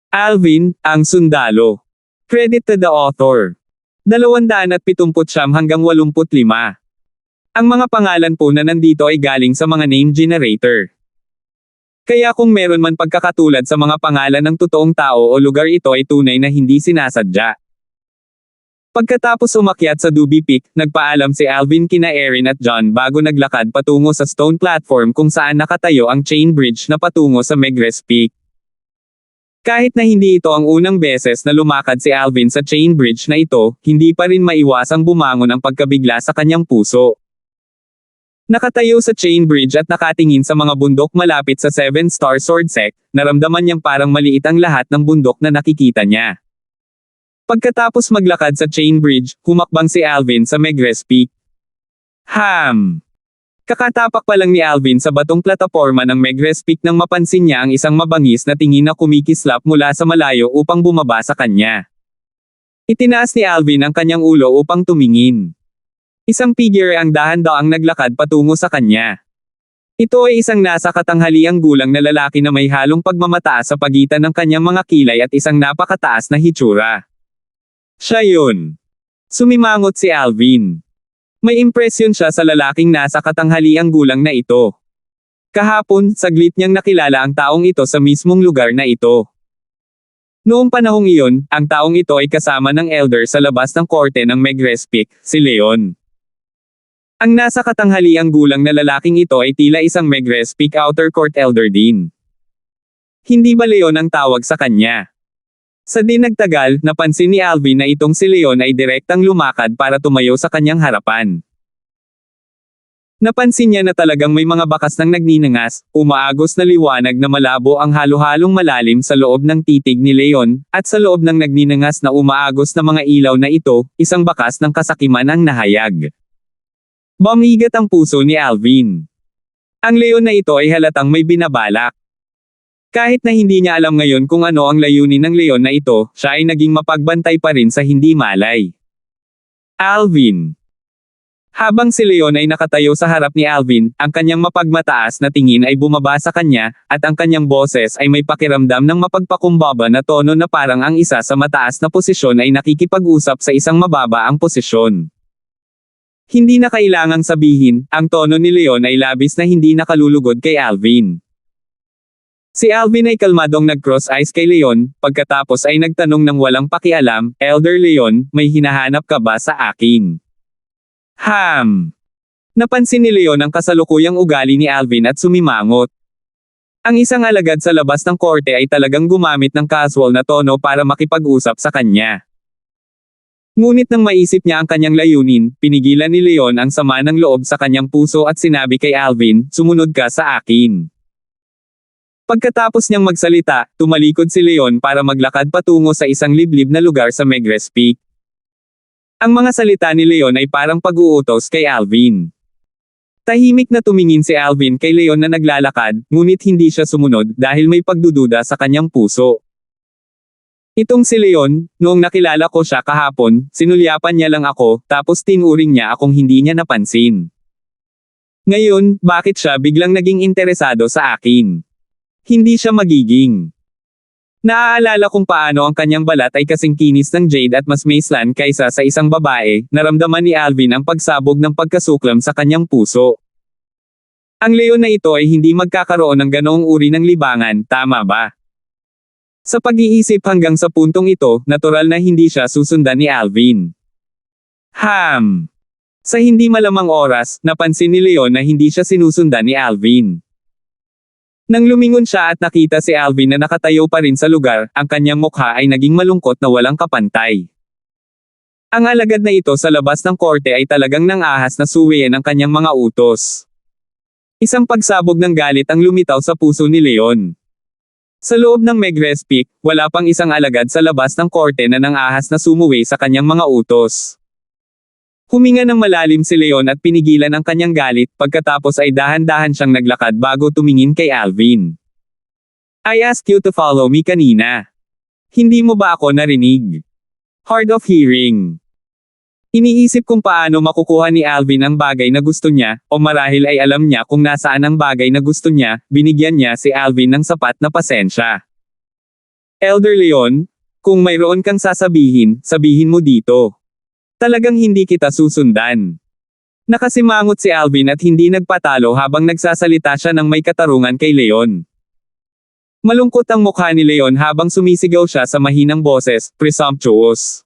Alvin, ang sundalo. Credit to the author. 279 hanggang 85. Ang mga pangalan po na nandito ay galing sa mga name generator. Kaya kung meron man pagkakatulad sa mga pangalan ng totoong tao o lugar, ito ay tunay na hindi sinasadya. Pagkatapos umakyat sa Doobie Peak, nagpaalam si Alvin kina Erin at John bago naglakad patungo sa stone platform kung saan nakatayo ang chain bridge na patungo sa Megrez Peak. Kahit na hindi ito ang unang beses na lumakad si Alvin sa chain bridge na ito, hindi pa rin maiwasang bumangon ang pagkabigla sa kanyang puso. Nakatayo sa chain bridge at nakatingin sa mga bundok malapit sa Seven Star Sword Sect, naramdaman niyang parang maliit ang lahat ng bundok na nakikita niya. Pagkatapos maglakad sa chain bridge, humakbang si Alvin sa Megrez Peak. Kakatapak pa lang ni Alvin sa batong plataporma ng Megrez Peak nang mapansin niya ang isang mabangis na tingin na kumikislap mula sa malayo upang bumaba sa kanya. Itinaas ni Alvin ang kanyang ulo upang tumingin. Isang figure ang dahan-daang naglakad patungo sa kanya. Ito ay isang nasa katanghaliang gulang na lalaki na may halong pagmamataas sa pagitan ng kanyang mga kilay at isang napakataas na hitsura. Siya yun. Sumimangot si Alvin. May impresyon siya sa lalaking nasa katanghaliang gulang na ito. Kahapon, saglit niyang nakilala ang taong ito sa mismong lugar na ito. Noong panahong iyon, ang taong ito ay kasama ng elder sa labas ng korte ng Megrez Peak, si Leon. Ang nasa katanghaliang gulang na lalaking ito ay tila isang Megrez Peak Outer Court elder din. Hindi ba Leon ang tawag sa kanya? Sa di nagtagal, napansin ni Alvin na itong si Leon ay direktang lumakad para tumayo sa kanyang harapan. Napansin niya na talagang may mga bakas ng nagninangas, umaagos na liwanag na malabo ang halo-halong malalim sa loob ng titig ni Leon, at sa loob ng nagninangas na umaagos na mga ilaw na ito, isang bakas ng kasakiman ang nahayag. Bumigat ang puso ni Alvin. Ang Leon na ito ay halatang may binabalak. Kahit na hindi niya alam ngayon kung ano ang layunin ng Leon na ito, siya ay naging mapagbantay pa rin sa hindi malay. Alvin. Habang si Leon ay nakatayo sa harap ni Alvin, ang kanyang mapagmataas na tingin ay bumaba sa kanya, at ang kanyang boses ay may pakiramdam ng mapagpakumbaba na tono na parang ang isa sa mataas na posisyon ay nakikipag-usap sa isang mababa ang posisyon. Hindi na kailangang sabihin, ang tono ni Leon ay labis na hindi nakalulugod kay Alvin. Si Alvin ay kalmadong nag-cross eyes kay Leon, pagkatapos ay nagtanong ng walang pakialam, "Elder Leon, may hinahanap ka ba sa akin?" Napansin ni Leon ang kasalukuyang ugali ni Alvin at sumimangot. Ang isang alagad sa labas ng korte ay talagang gumamit ng casual na tono para makipag-usap sa kanya. Ngunit nang maisip niya ang kanyang layunin, pinigilan ni Leon ang sama ng loob sa kanyang puso at sinabi kay Alvin, "Sumunod ka sa akin." Pagkatapos niyang magsalita, tumalikod si Leon para maglakad patungo sa isang liblib na lugar sa Megrez Peak. Ang mga salita ni Leon ay parang pag-uutos kay Alvin. Tahimik na tumingin si Alvin kay Leon na naglalakad, ngunit hindi siya sumunod dahil may pagdududa sa kanyang puso. Itong si Leon, noong nakilala ko siya kahapon, sinulyapan niya lang ako, tapos tinuring niya akong hindi niya napansin. Ngayon, bakit siya biglang naging interesado sa akin? Hindi siya magiging. Naaalala kung paano ang kanyang balat ay kasing kinis ng jade at mas maislan kaysa sa isang babae, naramdaman ni Alvin ang pagsabog ng pagkasuklam sa kanyang puso. Ang Leon na ito ay hindi magkakaroon ng ganoong uri ng libangan, tama ba? Sa pag-iisip hanggang sa puntong ito, natural na hindi siya susundan ni Alvin. Sa hindi malamang oras, napansin ni Leon na hindi siya sinusundan ni Alvin. Nang lumingon siya at nakita si Alvin na nakatayo pa rin sa lugar, ang kanyang mukha ay naging malungkot na walang kapantay. Ang alagad na ito sa labas ng korte ay talagang nang-ahas na suwiin ang kanyang mga utos. Isang pagsabog ng galit ang lumitaw sa puso ni Leon. Sa loob ng Megrez Peak, wala pang isang alagad sa labas ng korte na nang-ahas na sumuwi sa kanyang mga utos. Huminga ng malalim si Leon at pinigilan ang kanyang galit, pagkatapos ay dahan-dahan siyang naglakad bago tumingin kay Alvin. "I asked you to follow me kanina. Hindi mo ba ako narinig? Hard of hearing." Iniisip kung paano makukuha ni Alvin ang bagay na gusto niya, o marahil ay alam niya kung nasaan ang bagay na gusto niya, binigyan niya si Alvin ng sapat na pasensya. Elder Leon, kung mayroon kang sasabihin, sabihin mo dito. Talagang hindi kita susundan. Nakasimangot si Alvin at hindi nagpatalo habang nagsasalita siya ng may katarungan kay Leon. Malungkot ang mukha ni Leon habang sumisigaw siya sa mahinang boses, presumptuous.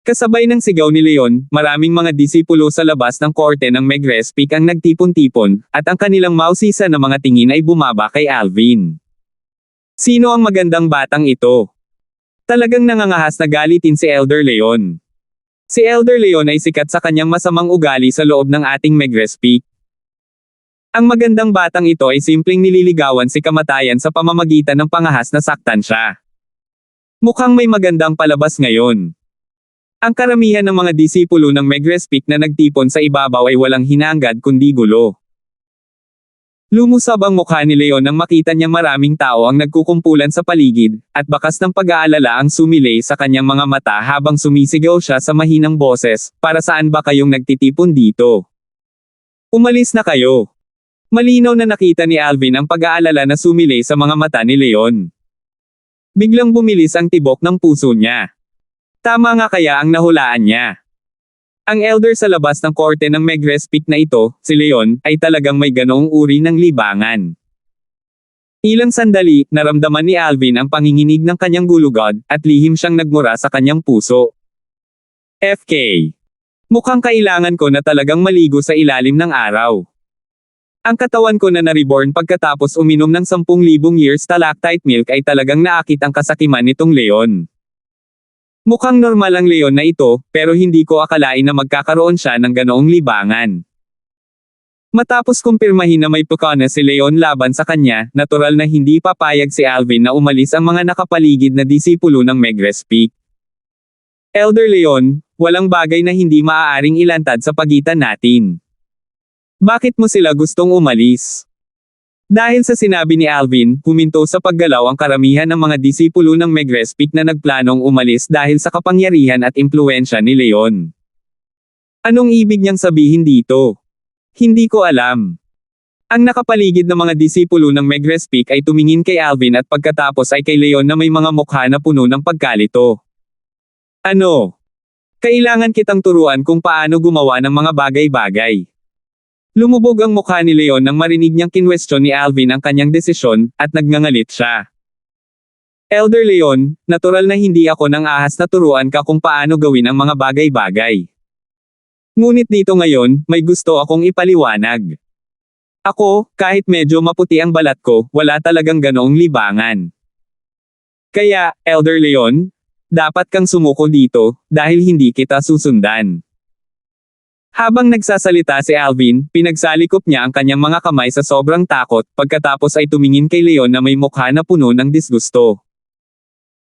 Kasabay ng sigaw ni Leon, maraming mga disipulo sa labas ng korte ng Megrespik ang nagtipon-tipon, at ang kanilang mausisa na mga tingin ay bumaba kay Alvin. Sino ang magandang batang ito? Talagang nangangahas na galitin si Elder Leon. Si Elder Leon ay sikat sa kanyang masamang ugali sa loob ng ating Megrespik. Ang magandang batang ito ay simpleng nililigawan si kamatayan sa pamamagitan ng pangahas na saktan siya. Mukhang may magandang palabas ngayon. Ang karamihan ng mga disipulo ng Megrespik na nagtipon sa ibabaw ay walang hinangad kundi gulo. Lumusab ang mukha ni Leon nang makita niyang maraming tao ang nagkukumpulan sa paligid, at bakas ng pag-aalala ang sumilay sa kanyang mga mata habang sumisigaw siya sa mahinang boses, para saan ba kayong nagtitipon dito? Umalis na kayo. Malinaw na nakita ni Alvin ang pag-aalala na sumilay sa mga mata ni Leon. Biglang bumilis ang tibok ng puso niya. Tama nga kaya ang nahulaan niya. Ang elder sa labas ng korte ng Megrespik na ito, si Leon, ay talagang may ganoong uri ng libangan. Ilang sandali, naramdaman ni Alvin ang panginginig ng kanyang gulugod, at lihim siyang nagmura sa kanyang puso. FK. Mukhang kailangan ko na talagang maligo sa ilalim ng araw. Ang katawan ko na na-reborn pagkatapos uminom ng 10,000 years stalactite milk ay talagang naakit ang kasakiman nitong Leon. Mukhang normal ang Leon na ito, pero hindi ko akalain na magkakaroon siya ng ganoong libangan. Matapos kumpirmahin na may pukana si Leon laban sa kanya, natural na hindi papayag si Alvin na umalis ang mga nakapaligid na disipulo ng Megrespik. Elder Leon, walang bagay na hindi maaaring ilantad sa pagitan natin. Bakit mo sila gustong umalis? Dahil sa sinabi ni Alvin, huminto sa paggalaw ang karamihan ng mga disipulo ng Megrespik na nagplanong umalis dahil sa kapangyarihan at impluwensya ni Leon. Anong ibig niyang sabihin dito? Hindi ko alam. Ang nakapaligid na mga disipulo ng Megrespik ay tumingin kay Alvin at pagkatapos ay kay Leon na may mga mukha na puno ng pagkalito. Ano? Kailangan kitang turuan kung paano gumawa ng mga bagay-bagay. Lumubog ang mukha ni Leon nang marinig niyang kinwestiyon ni Alvin ang kanyang desisyon, at nagngangalit siya. Elder Leon, natural na hindi ako nang ahas na turuan ka kung paano gawin ang mga bagay-bagay. Ngunit dito ngayon, may gusto akong ipaliwanag. Ako, kahit medyo maputi ang balat ko, wala talagang ganoong libangan. Kaya, Elder Leon, dapat kang sumuko dito, dahil hindi kita susundan. Habang nagsasalita si Alvin, pinagsalikop niya ang kanyang mga kamay sa sobrang takot, pagkatapos ay tumingin kay Leon na may mukha na puno ng disgusto.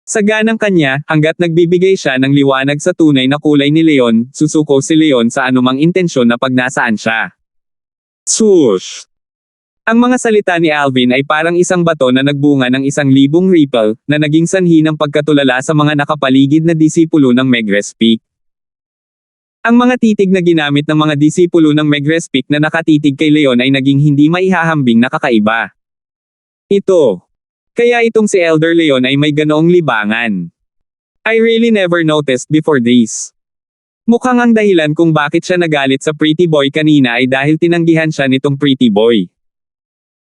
Saga ng kanya, hanggat nagbibigay siya ng liwanag sa tunay na kulay ni Leon, susuko si Leon sa anumang intensyon na pagnasaan siya. Swoosh! Ang mga salita ni Alvin ay parang isang bato na nagbunga ng 1,000 ripple, na naging sanhi ng pagkatulala sa mga nakapaligid na disipulo ng Megrespik. Ang mga titig na ginamit ng mga disipulo ng Megrespik na nakatitig kay Leon ay naging hindi maihahambing na kakaiba. Ito. Kaya itong si Elder Leon ay may ganoong libangan. I really never noticed before this. Mukhang ang dahilan kung bakit siya nagalit sa pretty boy kanina ay dahil tinanggihan siya nitong pretty boy.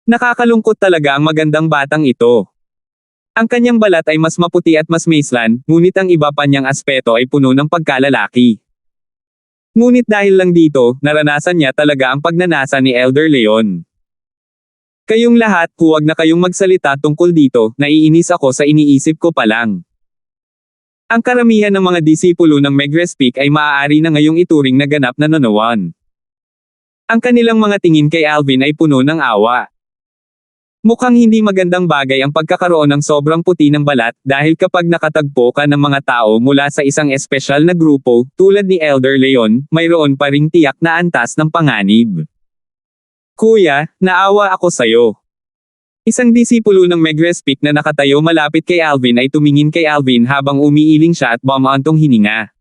Nakakalungkot talaga ang magandang batang ito. Ang kanyang balat ay mas maputi at mas maislan, ngunit ang iba pa niyang aspeto ay puno ng pagkalalaki. Ngunit dahil lang dito, naranasan niya talaga ang pagnanasa ni Elder Leon. Kayong lahat, huwag na kayong magsalita tungkol dito, naiinis ako sa iniisip ko pa lang. Ang karamihan ng mga disipulo ng Megrespik ay maaari na ngayong ituring na ganap na nonowan. Ang kanilang mga tingin kay Alvin ay puno ng awa. Mukhang hindi magandang bagay ang pagkakaroon ng sobrang puti ng balat, dahil kapag nakatagpo ka ng mga tao mula sa isang espesyal na grupo, tulad ni Elder Leon, mayroon pa ring tiyak na antas ng panganib. Kuya, naawa ako sayo. Isang disipulo ng Megrespik na nakatayo malapit kay Alvin ay tumingin kay Alvin habang umiiling siya at bumaantong hininga.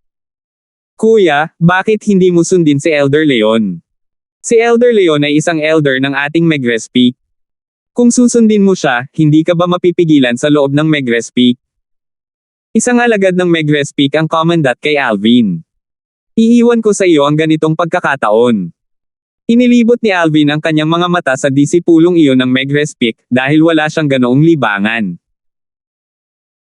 Kuya, bakit hindi mo sundin si Elder Leon? Si Elder Leon ay isang elder ng ating Megrespik. Kung susundin mo siya, hindi ka ba mapipigilan sa loob ng Megrez Peak? Isang alagad ng Megrez Peak ang commandant kay Alvin. Iiwan ko sa iyo ang ganitong pagkakataon. Inilibot ni Alvin ang kanyang mga mata sa disipulong iyon ng Megrez Peak dahil wala siyang ganoong libangan.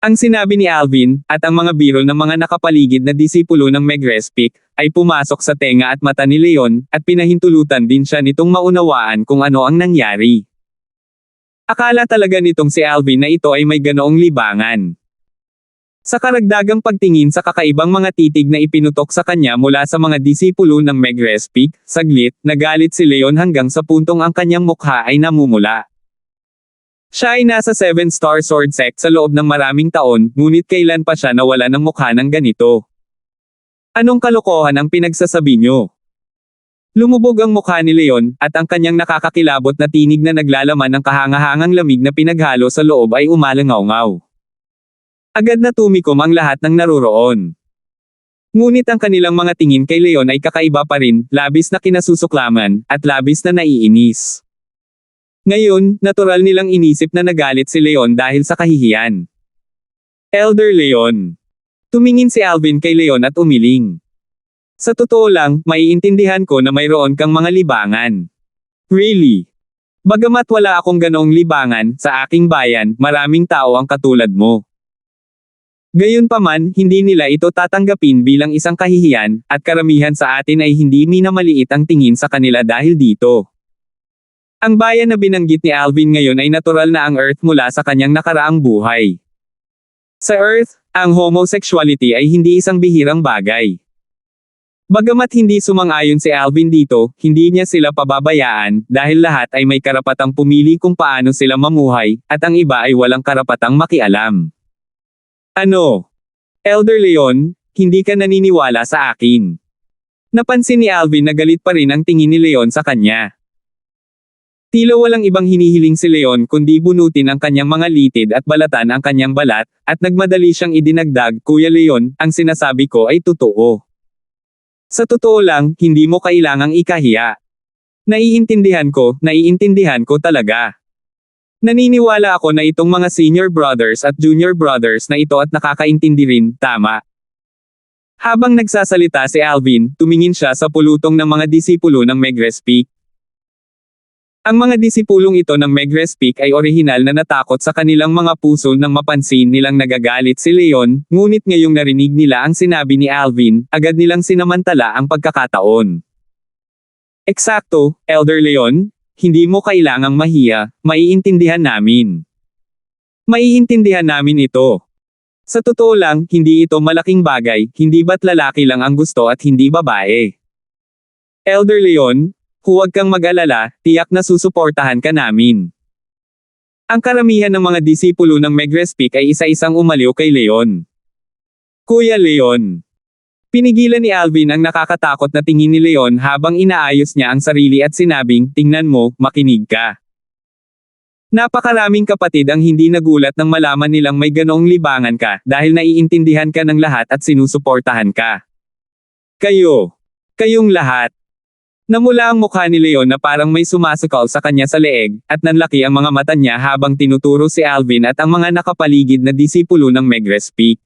Ang sinabi ni Alvin, at ang mga biro ng mga nakapaligid na disipulo ng Megrez Peak, ay pumasok sa tenga at mata ni Leon, at pinahintulutan din siya nitong maunawaan kung ano ang nangyari. Akala talaga nitong si Alvin na ito ay may ganoong libangan. Sa karagdagang pagtingin sa kakaibang mga titig na ipinutok sa kanya mula sa mga disipulo ng Megrez Peak, saglit, nagalit si Leon hanggang sa puntong ang kanyang mukha ay namumula. Siya ay nasa 7-star sword sect sa loob ng maraming taon, ngunit kailan pa siya nawala ng mukha ng ganito? Anong kalokohan ang pinagsasabi niyo? Lumubog ang mukha ni Leon, at ang kanyang nakakakilabot na tinig na naglalaman ng kahangahangang lamig na pinaghalo sa loob ay umalangaw-ngaw. Agad na tumikom ang lahat ng naroroon. Ngunit ang kanilang mga tingin kay Leon ay kakaiba pa rin, labis na kinasusuklaman, at labis na naiinis. Ngayon, natural nilang inisip na nagalit si Leon dahil sa kahihiyan. Elder Leon. Tumingin si Alvin kay Leon at umiling. Sa totoo lang, maiintindihan ko na mayroon kang mga libangan. Really? Bagamat wala akong ganoong libangan, sa aking bayan, maraming tao ang katulad mo. Gayunpaman, hindi nila ito tatanggapin bilang isang kahihiyan, at karamihan sa atin ay hindi minamaliit ang tingin sa kanila dahil dito. Ang bayan na binanggit ni Alvin ngayon ay natural na ang Earth mula sa kanyang nakaraang buhay. Sa Earth, ang homosexuality ay hindi isang bihirang bagay. Bagamat hindi sumang-ayon si Alvin dito, hindi niya sila pababayaan, dahil lahat ay may karapatang pumili kung paano sila mamuhay, at ang iba ay walang karapatang makialam. Ano? Elder Leon, hindi ka naniniwala sa akin. Napansin ni Alvin na galit pa rin ang tingin ni Leon sa kanya. Tila walang ibang hinihiling si Leon kundi bunutin ang kanyang mga litid at balatan ang kanyang balat, at nagmadali siyang idinagdag, Kuya Leon, ang sinasabi ko ay totoo. Sa totoo lang, hindi mo kailangang ikahiya. Naiintindihan ko talaga. Naniniwala ako na itong mga senior brothers at junior brothers na ito at nakakaintindi rin, tama. Habang nagsasalita si Alvin, tumingin siya sa pulutong ng mga disipulo ng Megrez Peak. Ang mga disipulong ito ng Megrez Peak ay orihinal na natakot sa kanilang mga puso nang mapansin nilang nagagalit si Leon, ngunit ngayong narinig nila ang sinabi ni Alvin, agad nilang sinamantala ang pagkakataon. Eksakto, Elder Leon. Hindi mo kailangang mahiya, maiintindihan namin. Maiintindihan namin ito. Sa totoo lang, hindi ito malaking bagay, hindi ba't lalaki lang ang gusto at hindi babae. Elder Leon, huwag kang mag-alala, tiyak na susuportahan ka namin. Ang karamihan ng mga disipulo ng Megrez Peak ay isa-isang umaliw kay Leon. Kuya Leon. Pinigilan ni Alvin ang nakakatakot na tingin ni Leon habang inaayos niya ang sarili at sinabing, tingnan mo, makinig ka. Napakaraming kapatid ang hindi nagulat nang malaman nilang may ganoong libangan ka dahil naiintindihan ka ng lahat at sinusuportahan ka. Kayong lahat. Namula ang mukha ni Leon na parang may sumasakal sa kanya sa leeg, at nanlaki ang mga mata niya habang tinuturo si Alvin at ang mga nakapaligid na disipulo ng Megrez Peak.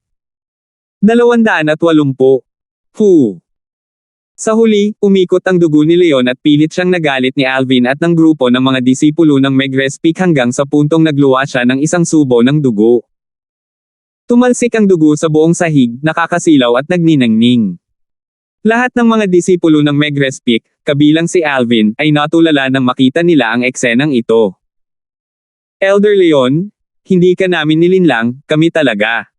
280. Sa huli, umikot ang dugo ni Leon at pilit siyang nagalit ni Alvin at ng grupo ng mga disipulo ng Megrez Peak hanggang sa puntong nagluwa siya ng isang subo ng dugo. Tumalsik ang dugo sa buong sahig, nakakasilaw at nagniningning. Lahat ng mga disipulo ng Megrez Peak, kabilang si Alvin, ay natulala nang makita nila ang eksenang ito. Elder Leon, hindi ka namin nilinlang, kami talaga.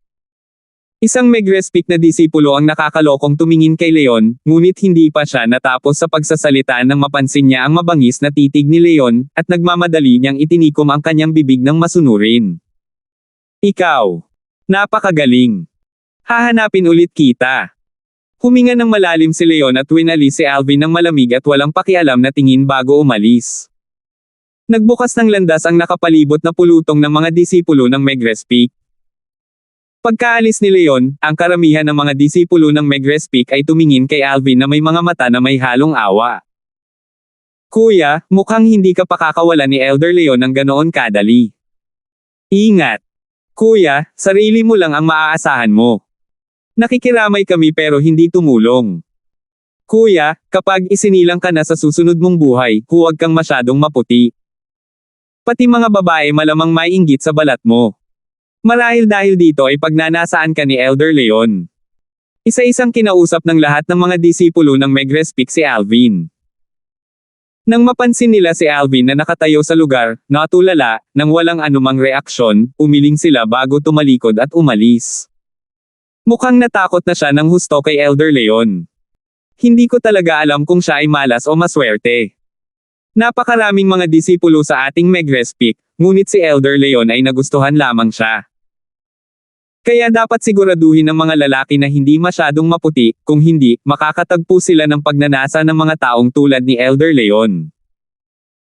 Isang Megrez Peak na disipulo ang nakakalokong tumingin kay Leon, ngunit hindi pa siya natapos sa pagsasalita nang mapansin niya ang mabangis na titig ni Leon, at nagmamadali niyang itinikom ang kanyang bibig ng masunurin. Ikaw. Napakagaling. Hahanapin ulit kita. Huminga ng malalim si Leon at winalis si Alvin ng malamig at walang pakialam na tingin bago umalis. Nagbukas ng landas ang nakapalibot na pulutong ng mga disipulo ng Megrez Peak. Pagkaalis ni Leon, ang karamihan ng mga disipulo ng Megrez Peak ay tumingin kay Alvin na may mga mata na may halong awa. Kuya, mukhang hindi ka pakakawalan ni Elder Leon ng ganoon kadali. Ingat. Kuya, sarili mo lang ang maaasahan mo. Nakikiramay kami pero hindi tumulong. Kuya, kapag isinilang ka na sa susunod mong buhay, huwag kang masyadong maputi. Pati mga babae malamang maiinggit sa balat mo. Marahil dahil dito ay pagnanasaan ka ni Elder Leon. Isa-isang kinausap ng lahat ng mga disipulo ng Megrespik si Alvin. Nang mapansin nila si Alvin na nakatayo sa lugar, natulala, nang walang anumang reaksyon, umiling sila bago tumalikod at umalis. Mukhang natakot na siya ng husto kay Elder Leon. Hindi ko talaga alam kung siya ay malas o maswerte. Napakaraming mga disipulo sa ating Megrespik, ngunit si Elder Leon ay nagustuhan lamang siya. Kaya dapat siguraduhin ng mga lalaki na hindi masyadong maputi, kung hindi, makakatagpo sila ng pagnanasa ng mga taong tulad ni Elder Leon.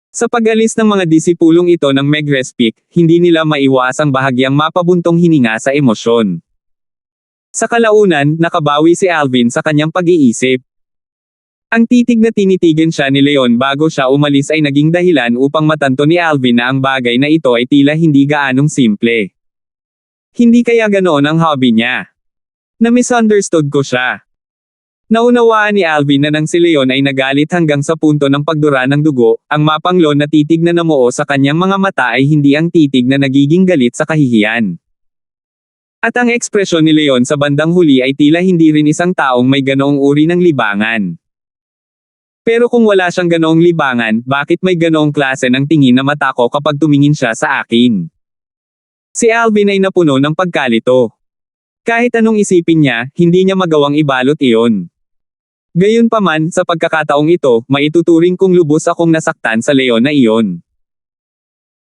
Sa pag-alis ng mga disipulong ito ng Megrespik, hindi nila maiwasang bahagyang mapabuntong hininga sa emosyon. Sa kalaunan, nakabawi si Alvin sa kanyang pag-iisip. Ang titig na tinitigan siya ni Leon bago siya umalis ay naging dahilan upang matanto ni Alvin na ang bagay na ito ay tila hindi gaanong simple. Hindi kaya ganoon ang hobby niya. Na-misunderstood ko siya. Naunawaan ni Alvin na nang si Leon ay nagalit hanggang sa punto ng pagdura ng dugo, ang mapanglon na titig na namuo sa kanyang mga mata ay hindi ang titig na nagiging galit sa kahihiyan. At ang ekspresyon ni Leon sa bandang huli ay tila hindi rin isang taong may ganoong uri ng libangan. Pero kung wala siyang ganoong libangan, bakit may ganoong klase ng tingin na mata ko kapag tumingin siya sa akin? Si Alvin ay napuno ng pagkalito. Kahit anong isipin niya, hindi niya magawang ibalot iyon. Gayunpaman, sa pagkakataong ito, maituturing kong lubos akong nasaktan sa Leon na iyon.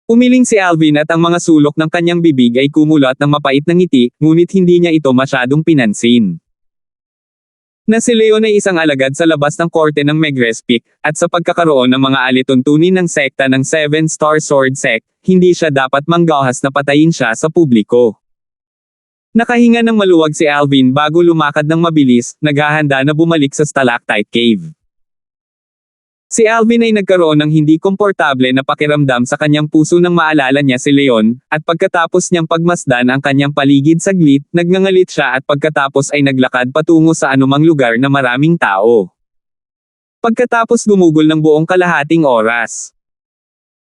Umiling si Alvin at ang mga sulok ng kanyang bibig ay kumulat ng mapait na ngiti, ngunit hindi niya ito masyadong pinansin. Na si Leon ay isang alagad sa labas ng korte ng Megrespik, at sa pagkakaroon ng mga alituntunin ng sekta ng Seven Star Sword Sect, hindi siya dapat manggahas na patayin siya sa publiko. Nakahinga ng maluwag si Alvin bago lumakad ng mabilis, naghahanda na bumalik sa Stalactite Cave. Si Alvin ay nagkaroon ng hindi komportable na pakiramdam sa kanyang puso nang maalala niya si Leon, at pagkatapos niyang pagmasdan ang kanyang paligid saglit, nagngangalit siya at pagkatapos ay naglakad patungo sa anumang lugar na maraming tao. Pagkatapos gumugol ng buong kalahating oras.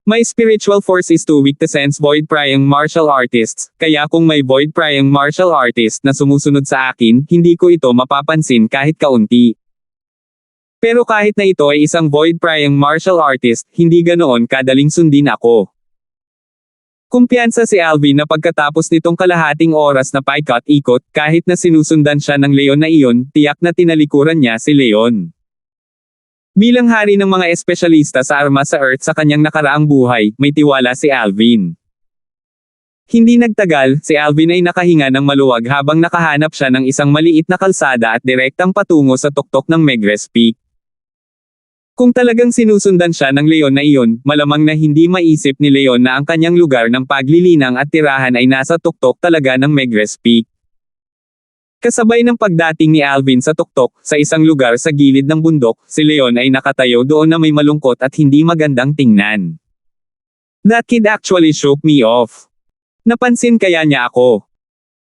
My spiritual force is too weak to sense void prying martial artists, kaya kung may void prying martial artist na sumusunod sa akin, hindi ko ito mapapansin kahit kaunti. Pero kahit na ito ay isang void prying martial artist, hindi ganoon kadaling sundin ako. Kumpiyansa si Alvin na pagkatapos nitong kalahating oras na paikot-ikot, kahit na sinusundan siya ng Leon na iyon, tiyak na tinalikuran niya si Leon. Bilang hari ng mga espesyalista sa armas sa Earth sa kanyang nakaraang buhay, may tiwala si Alvin. Hindi nagtagal, si Alvin ay nakahinga ng maluwag habang nakahanap siya ng isang maliit na kalsada at direktang patungo sa tuktok ng Megrespik. Kung talagang sinusundan siya ng Leon na iyon, malamang na hindi maisip ni Leon na ang kanyang lugar ng paglilinang at tirahan ay nasa tuktok talaga ng Megrespik. Kasabay ng pagdating ni Alvin sa tuktok, sa isang lugar sa gilid ng bundok, si Leon ay nakatayo doon na may malungkot at hindi magandang tingnan. That kid actually shook me off. Napansin kaya niya ako.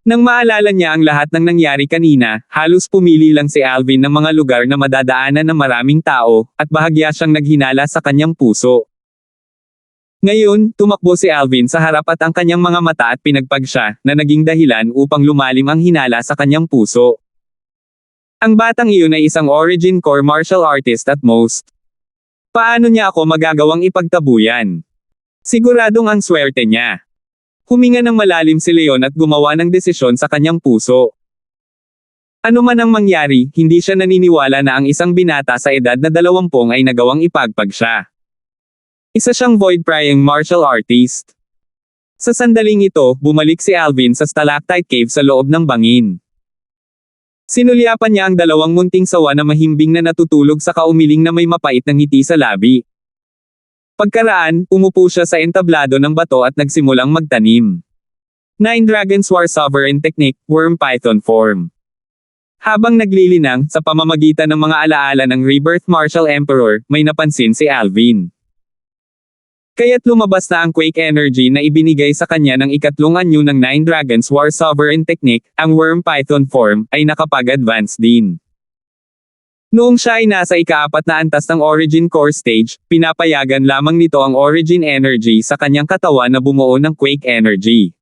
Nang maalala niya ang lahat ng nangyari kanina, halos pumili lang si Alvin ng mga lugar na madadaanan ng maraming tao, at bahagya siyang naghinala sa kanyang puso. Ngayon, tumakbo si Alvin sa harap at ang kanyang mga mata at pinagpag siya, na naging dahilan upang lumalim ang hinala sa kanyang puso. Ang batang iyon ay isang origin core martial artist at most. Paano niya ako magagawang ipagtabuyan? Siguradong ang swerte niya. Huminga ng malalim si Leon at gumawa ng desisyon sa kanyang puso. Ano man ang mangyari, hindi siya naniniwala na ang isang binata sa edad na 20 ay nagawang ipagpag siya. Isa siyang void-prying martial artist. Sa sandaling ito, bumalik si Alvin sa Stalactite Cave sa loob ng bangin. Sinulyapan niya ang dalawang munting sawa na mahimbing na natutulog sa kaumiling na may mapait na ngiti sa labi. Pagkaraan, umupo siya sa entablado ng bato at nagsimulang magtanim. 9 Dragons War Sovereign Technique, Worm Python Form. Habang naglilinang sa pamamagitan ng mga alaala ng Rebirth Martial Emperor, may napansin si Alvin. Kaya't lumabas na ang Quake Energy na ibinigay sa kanya ng ikatlong anyo ng Nine Dragons War Sovereign Technique, ang Worm Python form, ay nakapag-advance din. Noong siya ay nasa ika-4 na antas ng Origin Core Stage, pinapayagan lamang nito ang Origin Energy sa kanyang katawan na bumuo ng Quake Energy.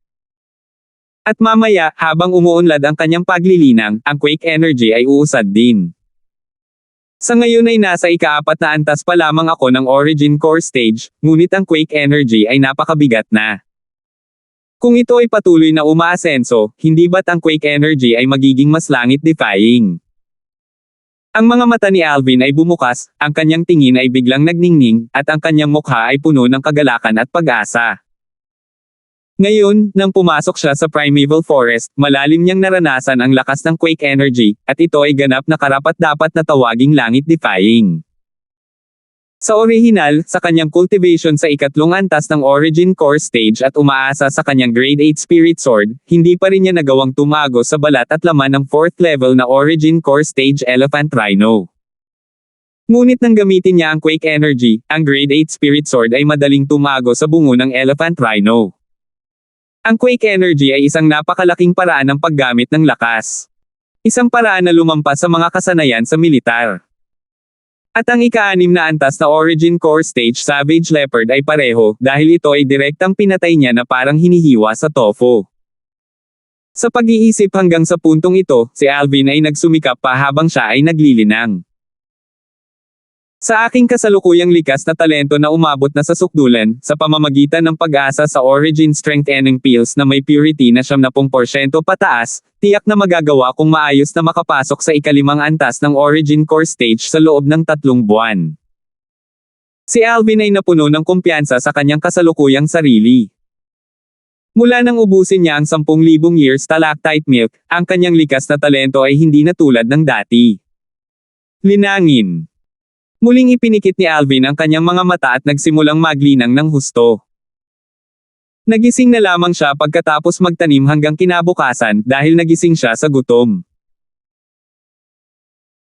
At mamaya, habang umuunlad ang kanyang paglilinang, ang Quake Energy ay uusad din. Sa ngayon ay nasa ika-4 na antas pa lamang ako ng Origin Core Stage, ngunit ang Quake Energy ay napakabigat na. Kung ito ay patuloy na umaasenso, hindi ba't ang Quake Energy ay magiging mas langit-defying? Ang mga mata ni Alvin ay bumukas, ang kanyang tingin ay biglang nagningning, at ang kanyang mukha ay puno ng kagalakan at pag-asa. Ngayon, nang pumasok siya sa Primeval Forest, malalim niyang naranasan ang lakas ng Quake Energy, at ito ay ganap na karapat-dapat na tawaging langit-defying. Sa orihinal, sa kanyang cultivation sa ikatlong antas ng Origin Core Stage at umaasa sa kanyang Grade 8 Spirit Sword, hindi pa rin niya nagawang tumago sa balat at laman ng 4th level na Origin Core Stage Elephant Rhino. Ngunit nang gamitin niya ang Quake Energy, ang Grade 8 Spirit Sword ay madaling tumago sa bungo ng Elephant Rhino. Ang Quake Energy ay isang napakalaking paraan ng paggamit ng lakas. Isang paraan na lumampas sa mga kasanayan sa militar. At ang ika-6 na antas na Origin Core Stage Savage Leopard ay pareho, dahil ito ay direktang pinatay niya na parang hinihiwa sa tofu. Sa pag-iisip hanggang sa puntong ito, si Alvin ay nagsumikap pa habang siya ay naglilinang. Sa aking kasalukuyang likas na talento na umabot na sa sukdulan, sa pamamagitan ng pag-asa sa Origin Strengthening Pills na may purity na 70% pataas, tiyak na magagawa kong maayos na makapasok sa ika-5 antas ng Origin Core Stage sa loob ng 3 buwan. Si Alvin ay napuno ng kumpiyansa sa kanyang kasalukuyang sarili. Mula nang ubusin niya ang 10,000 years stalactite milk, ang kanyang likas na talento ay hindi na tulad ng dati. Linangin. Muling ipinikit ni Alvin ang kanyang mga mata at nagsimulang maglinang ng husto. Nagising na lamang siya pagkatapos magtanim hanggang kinabukasan dahil nagising siya sa gutom.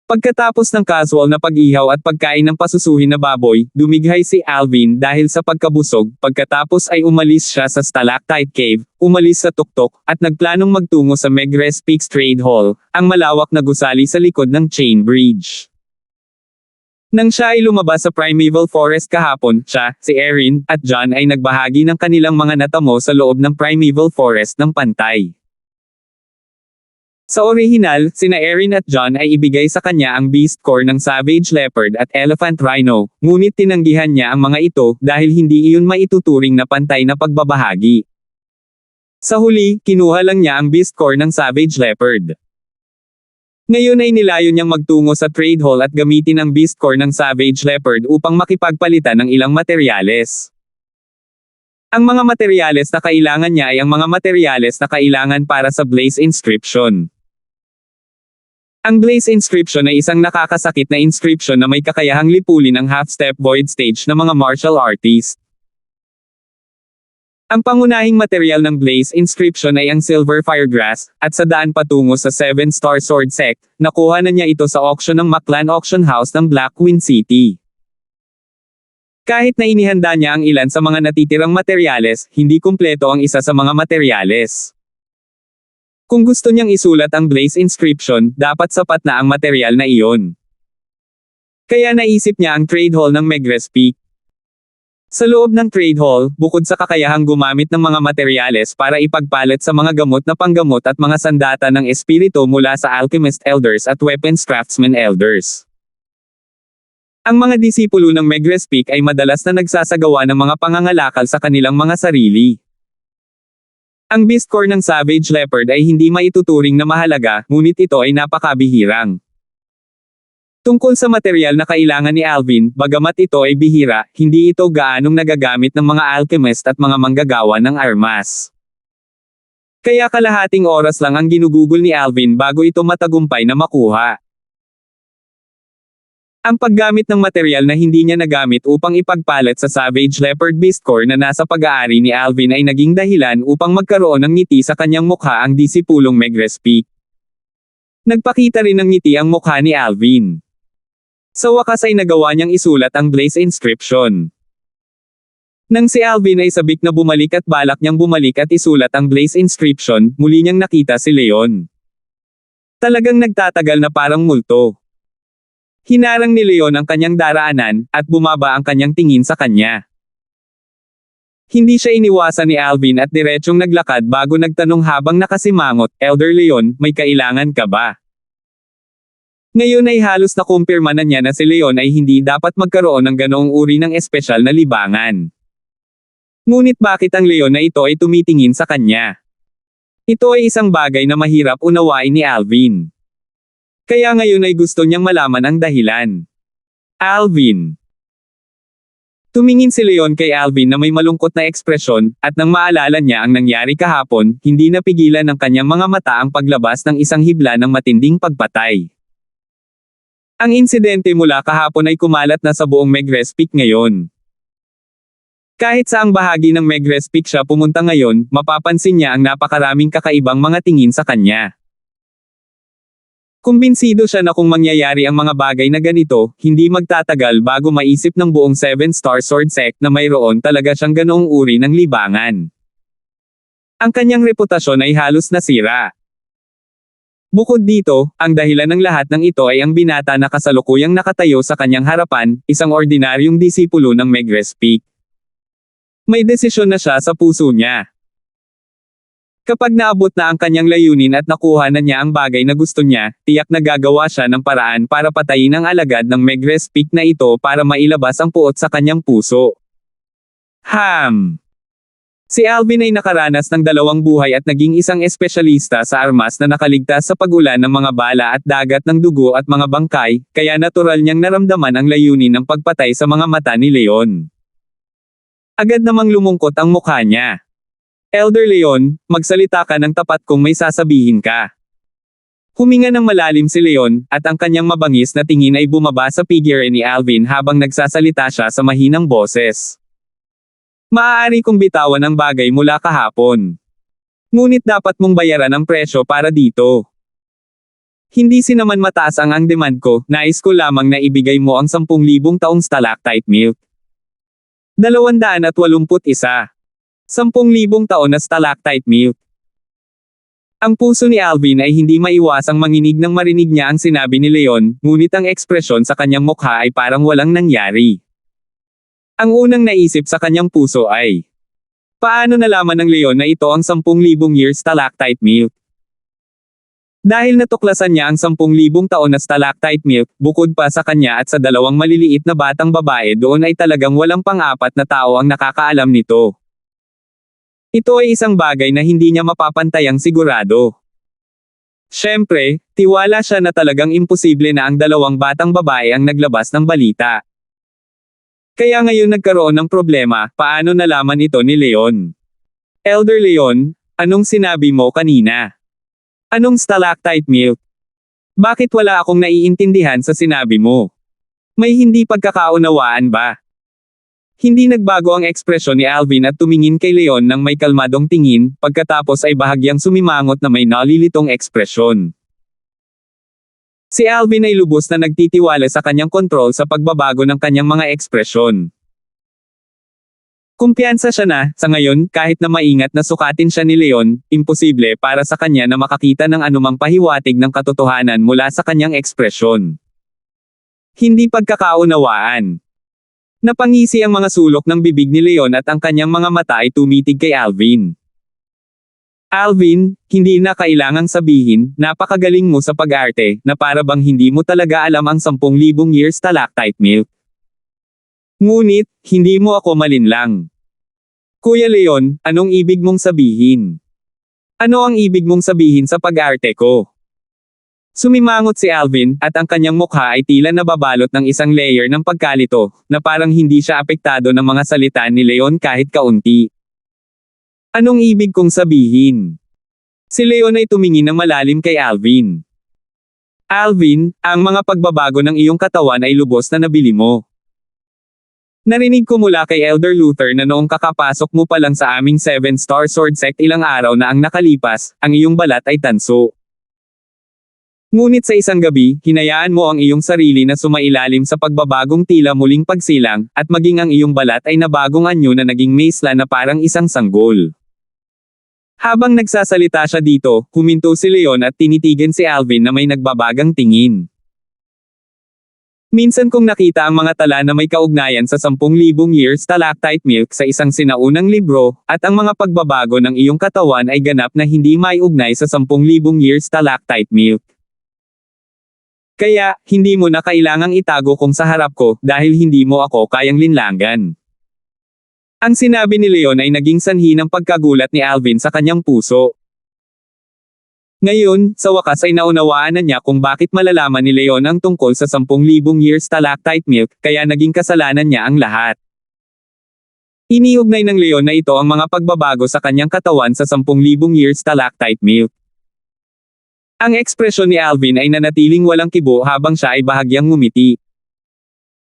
Pagkatapos ng casual na pag-ihaw at pagkain ng pasusuhin na baboy, dumighay si Alvin dahil sa pagkabusog, pagkatapos ay umalis siya sa Stalactite Cave, umalis sa tuktok, at nagplanong magtungo sa Megrez Peaks Trade Hall, ang malawak na gusali sa likod ng Chain Bridge. Nang siya ay lumabas sa Primeval Forest kahapon, siya, si Erin, at John ay nagbahagi ng kanilang mga natamo sa loob ng Primeval Forest ng pantay. Sa orihinal, sina Erin at John ay ibigay sa kanya ang Beast Core ng Savage Leopard at Elephant Rhino, ngunit tinanggihan niya ang mga ito dahil hindi iyon maituturing na pantay na pagbabahagi. Sa huli, kinuha lang niya ang Beast Core ng Savage Leopard. Ngayon ay nilayon niyang magtungo sa trade hall at gamitin ang Beast Core ng Savage Leopard upang makipagpalitan ng ilang materyales. Ang mga materyales na kailangan niya ay ang mga materyales na kailangan para sa Blaze Inscription. Ang Blaze Inscription ay isang nakakasakit na inscription na may kakayahang lipulin ang half-step void stage ng mga martial artist. Ang pangunahing material ng Blaze Inscription ay ang Silver Firegrass, at sa daan patungo sa 7-Star Sword Sect, nakuha na niya ito sa auction ng Maclan Auction House ng Black Queen City. Kahit na inihanda niya ang ilan sa mga natitirang materyales, hindi kumpleto ang isa sa mga materyales. Kung gusto niyang isulat ang Blaze Inscription, dapat sapat na ang material na iyon. Kaya naisip niya ang trade hall ng Megrez Peak. Sa loob ng trade hall, bukod sa kakayahang gumamit ng mga materyales para ipagpalit sa mga gamot na panggamot at mga sandata ng espiritu mula sa Alchemist Elders at Weapons Craftsman Elders. Ang mga disipulo ng Megrez Peak ay madalas na nagsasagawa ng mga pangangalakal sa kanilang mga sarili. Ang Beast Core ng Savage Leopard ay hindi maituturing na mahalaga, ngunit ito ay napakabihirang. Tungkol sa material na kailangan ni Alvin, bagamat ito ay bihira, hindi ito gaanong nagagamit ng mga alchemist at mga manggagawa ng armas. Kaya kalahating oras lang ang ginugugol ni Alvin bago ito matagumpay na makuha. Ang paggamit ng material na hindi niya nagamit upang ipagpalit sa Savage Leopard Beast Core na nasa pag-aari ni Alvin ay naging dahilan upang magkaroon ng ngiti sa kanyang mukha ang disipulong Megrez Peak. Nagpakita rin ng ngiti ang mukha ni Alvin. Sa wakas ay nagawa niyang isulat ang Blaze inscription. Nang si Alvin ay sabik na bumalik at balak niyang bumalik at isulat ang Blaze inscription, muli niyang nakita si Leon. Talagang nagtatagal na parang multo. Hinarang ni Leon ang kanyang daraanan, at bumaba ang kanyang tingin sa kanya. Hindi siya iniwasan ni Alvin at diretsyong naglakad bago nagtanong habang nakasimangot, "Elder Leon, may kailangan ka ba?" Ngayon ay halos nakumpirma na niya na si Leon ay hindi dapat magkaroon ng ganoong uri ng espesyal na libangan. Ngunit bakit ang Leon na ito ay tumitingin sa kanya? Ito ay isang bagay na mahirap unawain ni Alvin. Kaya ngayon ay gusto niyang malaman ang dahilan. Alvin. Tumingin si Leon kay Alvin na may malungkot na ekspresyon, at nang maalala niya ang nangyari kahapon, hindi napigilan ng kanyang mga mata ang paglabas ng isang hibla ng matinding pagpatay. Ang insidente mula kahapon ay kumalat na sa buong Megrez Peak ngayon. Kahit saang bahagi ng Megrez Peak siya pumunta ngayon, mapapansin niya ang napakaraming kakaibang mga tingin sa kanya. Kumbinsido siya na kung mangyayari ang mga bagay na ganito, hindi magtatagal bago maisip ng buong 7-star sword sect na mayroon talaga siyang ganoong uri ng libangan. Ang kanyang reputasyon ay halos nasira. Bukod dito, ang dahilan ng lahat ng ito ay ang binata na kasalukuyang nakatayo sa kanyang harapan, isang ordinaryong disipulo ng Megrez Peak. May desisyon na siya sa puso niya. Kapag naabot na ang kanyang layunin at nakuha na niya ang bagay na gusto niya, tiyak na gagawa siya ng paraan para patayin ang alagad ng Megrez Peak na ito para mailabas ang puot sa kanyang puso. Si Alvin ay nakaranas ng 2 buhay at naging isang espesyalista sa armas na nakaligtas sa pag-ulan ng mga bala at dagat ng dugo at mga bangkay, kaya natural niyang naramdaman ang layunin ng pagpatay sa mga mata ni Leon. Agad namang lumungkot ang mukha niya. "Elder Leon, magsalita ka ng tapat kung may sasabihin ka." Huminga ng malalim si Leon, at ang kanyang mabangis na tingin ay bumaba sa figure ni Alvin habang nagsasalita siya sa mahinang boses. "Maaari kong bitawan ang bagay mula kahapon. Ngunit dapat mong bayaran ang presyo para dito. Hindi sinaman mataas ang demand ko, nais ko lamang na ibigay mo ang 10,000 taong stalactite milk." 281. 10,000 taon na stalactite milk. Ang puso ni Alvin ay hindi maiwasang manginig nang marinig niya ang sinabi ni Leon, ngunit ang ekspresyon sa kanyang mukha ay parang walang nangyari. Ang unang naisip sa kanyang puso ay, paano nalaman ng Leon na ito ang 10,000 year stalactite milk? Dahil natuklasan niya ang 10,000 taon na stalactite milk, bukod pa sa kanya at sa 2 maliliit na batang babae doon ay talagang walang pang-4 na tao ang nakakaalam nito. Ito ay isang bagay na hindi niya mapapantayang sigurado. Siyempre, tiwala siya na talagang imposible na ang 2 batang babae ang naglabas ng balita. Kaya ngayon nagkaroon ng problema, paano nalaman ito ni Leon? "Elder Leon, anong sinabi mo kanina? Anong stalactite milk? Bakit wala akong naiintindihan sa sinabi mo? May hindi pagkakaunawaan ba?" Hindi nagbago ang ekspresyon ni Alvin at tumingin kay Leon ng may kalmadong tingin, pagkatapos ay bahagyang sumimangot na may nalilitong ekspresyon. Si Alvin ay lubos na nagtitiwala sa kanyang kontrol sa pagbabago ng kanyang mga ekspresyon. Kumpiyansa siya na, sa ngayon, kahit na maingat na sukatin siya ni Leon, imposible para sa kanya na makakita ng anumang pahiwatig ng katotohanan mula sa kanyang ekspresyon. Hindi pagkakaunawaan. Napangisi ang mga sulok ng bibig ni Leon at ang kanyang mga mata ay tumitig kay Alvin. "Alvin, hindi na kailangang sabihin, napakagaling mo sa pag-arte, na para bang hindi mo talaga alam ang 10,000 year stalactite milk. Ngunit, hindi mo ako malinlang. Kuya Leon, anong ibig mong sabihin? Ano ang ibig mong sabihin sa pag-arte ko?" Sumimangot si Alvin, at ang kanyang mukha ay tila nababalot ng isang layer ng pagkalito, na parang hindi siya apektado ng mga salita ni Leon kahit kaunti. "Anong ibig kong sabihin?" Si Leon ay tumingin ng malalim kay Alvin. "Alvin, ang mga pagbabago ng iyong katawan ay lubos na nabili mo. Narinig ko mula kay Elder Luther na noong kakapasok mo pa lang sa aming 7-star sword sect ilang araw na ang nakalipas, ang iyong balat ay tanso. Ngunit sa isang gabi, hinayaan mo ang iyong sarili na sumailalim sa pagbabagong tila muling pagsilang, at maging ang iyong balat ay nabagong anyo na naging maisla na parang isang sanggol. Habang nagsasalita siya dito, huminto si Leon at tinitigan si Alvin na may nagbabagang tingin. Minsan kong nakita ang mga tala na may kaugnayan sa 10,000 years stalactite milk sa isang sinaunang libro, at ang mga pagbabago ng iyong katawan ay ganap na hindi maiugnay sa 10,000 years stalactite milk. Kaya, hindi mo na kailangang itago kung sa harap ko, dahil hindi mo ako kayang linlangan. Ang sinabi ni Leon ay naging sanhi ng pagkagulat ni Alvin sa kanyang puso. Ngayon, sa wakas ay naunawaan na niya kung bakit malalaman ni Leon ang tungkol sa 10,000 years stalactite milk, kaya naging kasalanan niya ang lahat. Iniugnay ng Leon na ito ang mga pagbabago sa kanyang katawan sa 10,000 years stalactite milk. Ang ekspresyon ni Alvin ay nanatiling walang kibo habang siya ay bahagyang ngumiti.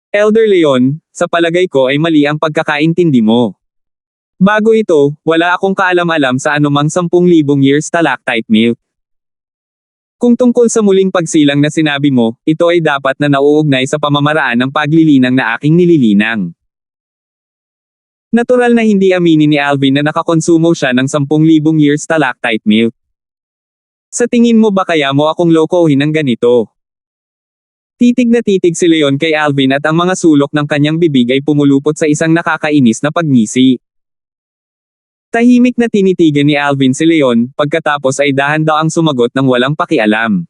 Elder Leon, sa palagay ko ay mali ang pagkakaintindi mo. Bago ito, wala akong kaalam-alam sa anumang 10,000 years stalactite milk. Kung tungkol sa muling pagsilang na sinabi mo, ito ay dapat na nauugnay sa pamamaraan ng paglilinang na aking nililinang. Natural na hindi aminin ni Alvin na nakakonsumo siya ng 10,000 years stalactite milk. Sa tingin mo ba kaya mo akong lokohin ng ganito? Titig na titig si Leon kay Alvin at ang mga sulok ng kanyang bibig ay pumulupot sa isang nakakainis na pagngisi. Tahimik na tinitigan ni Alvin si Leon, pagkatapos ay dahan-daang sumagot ng walang pakialam.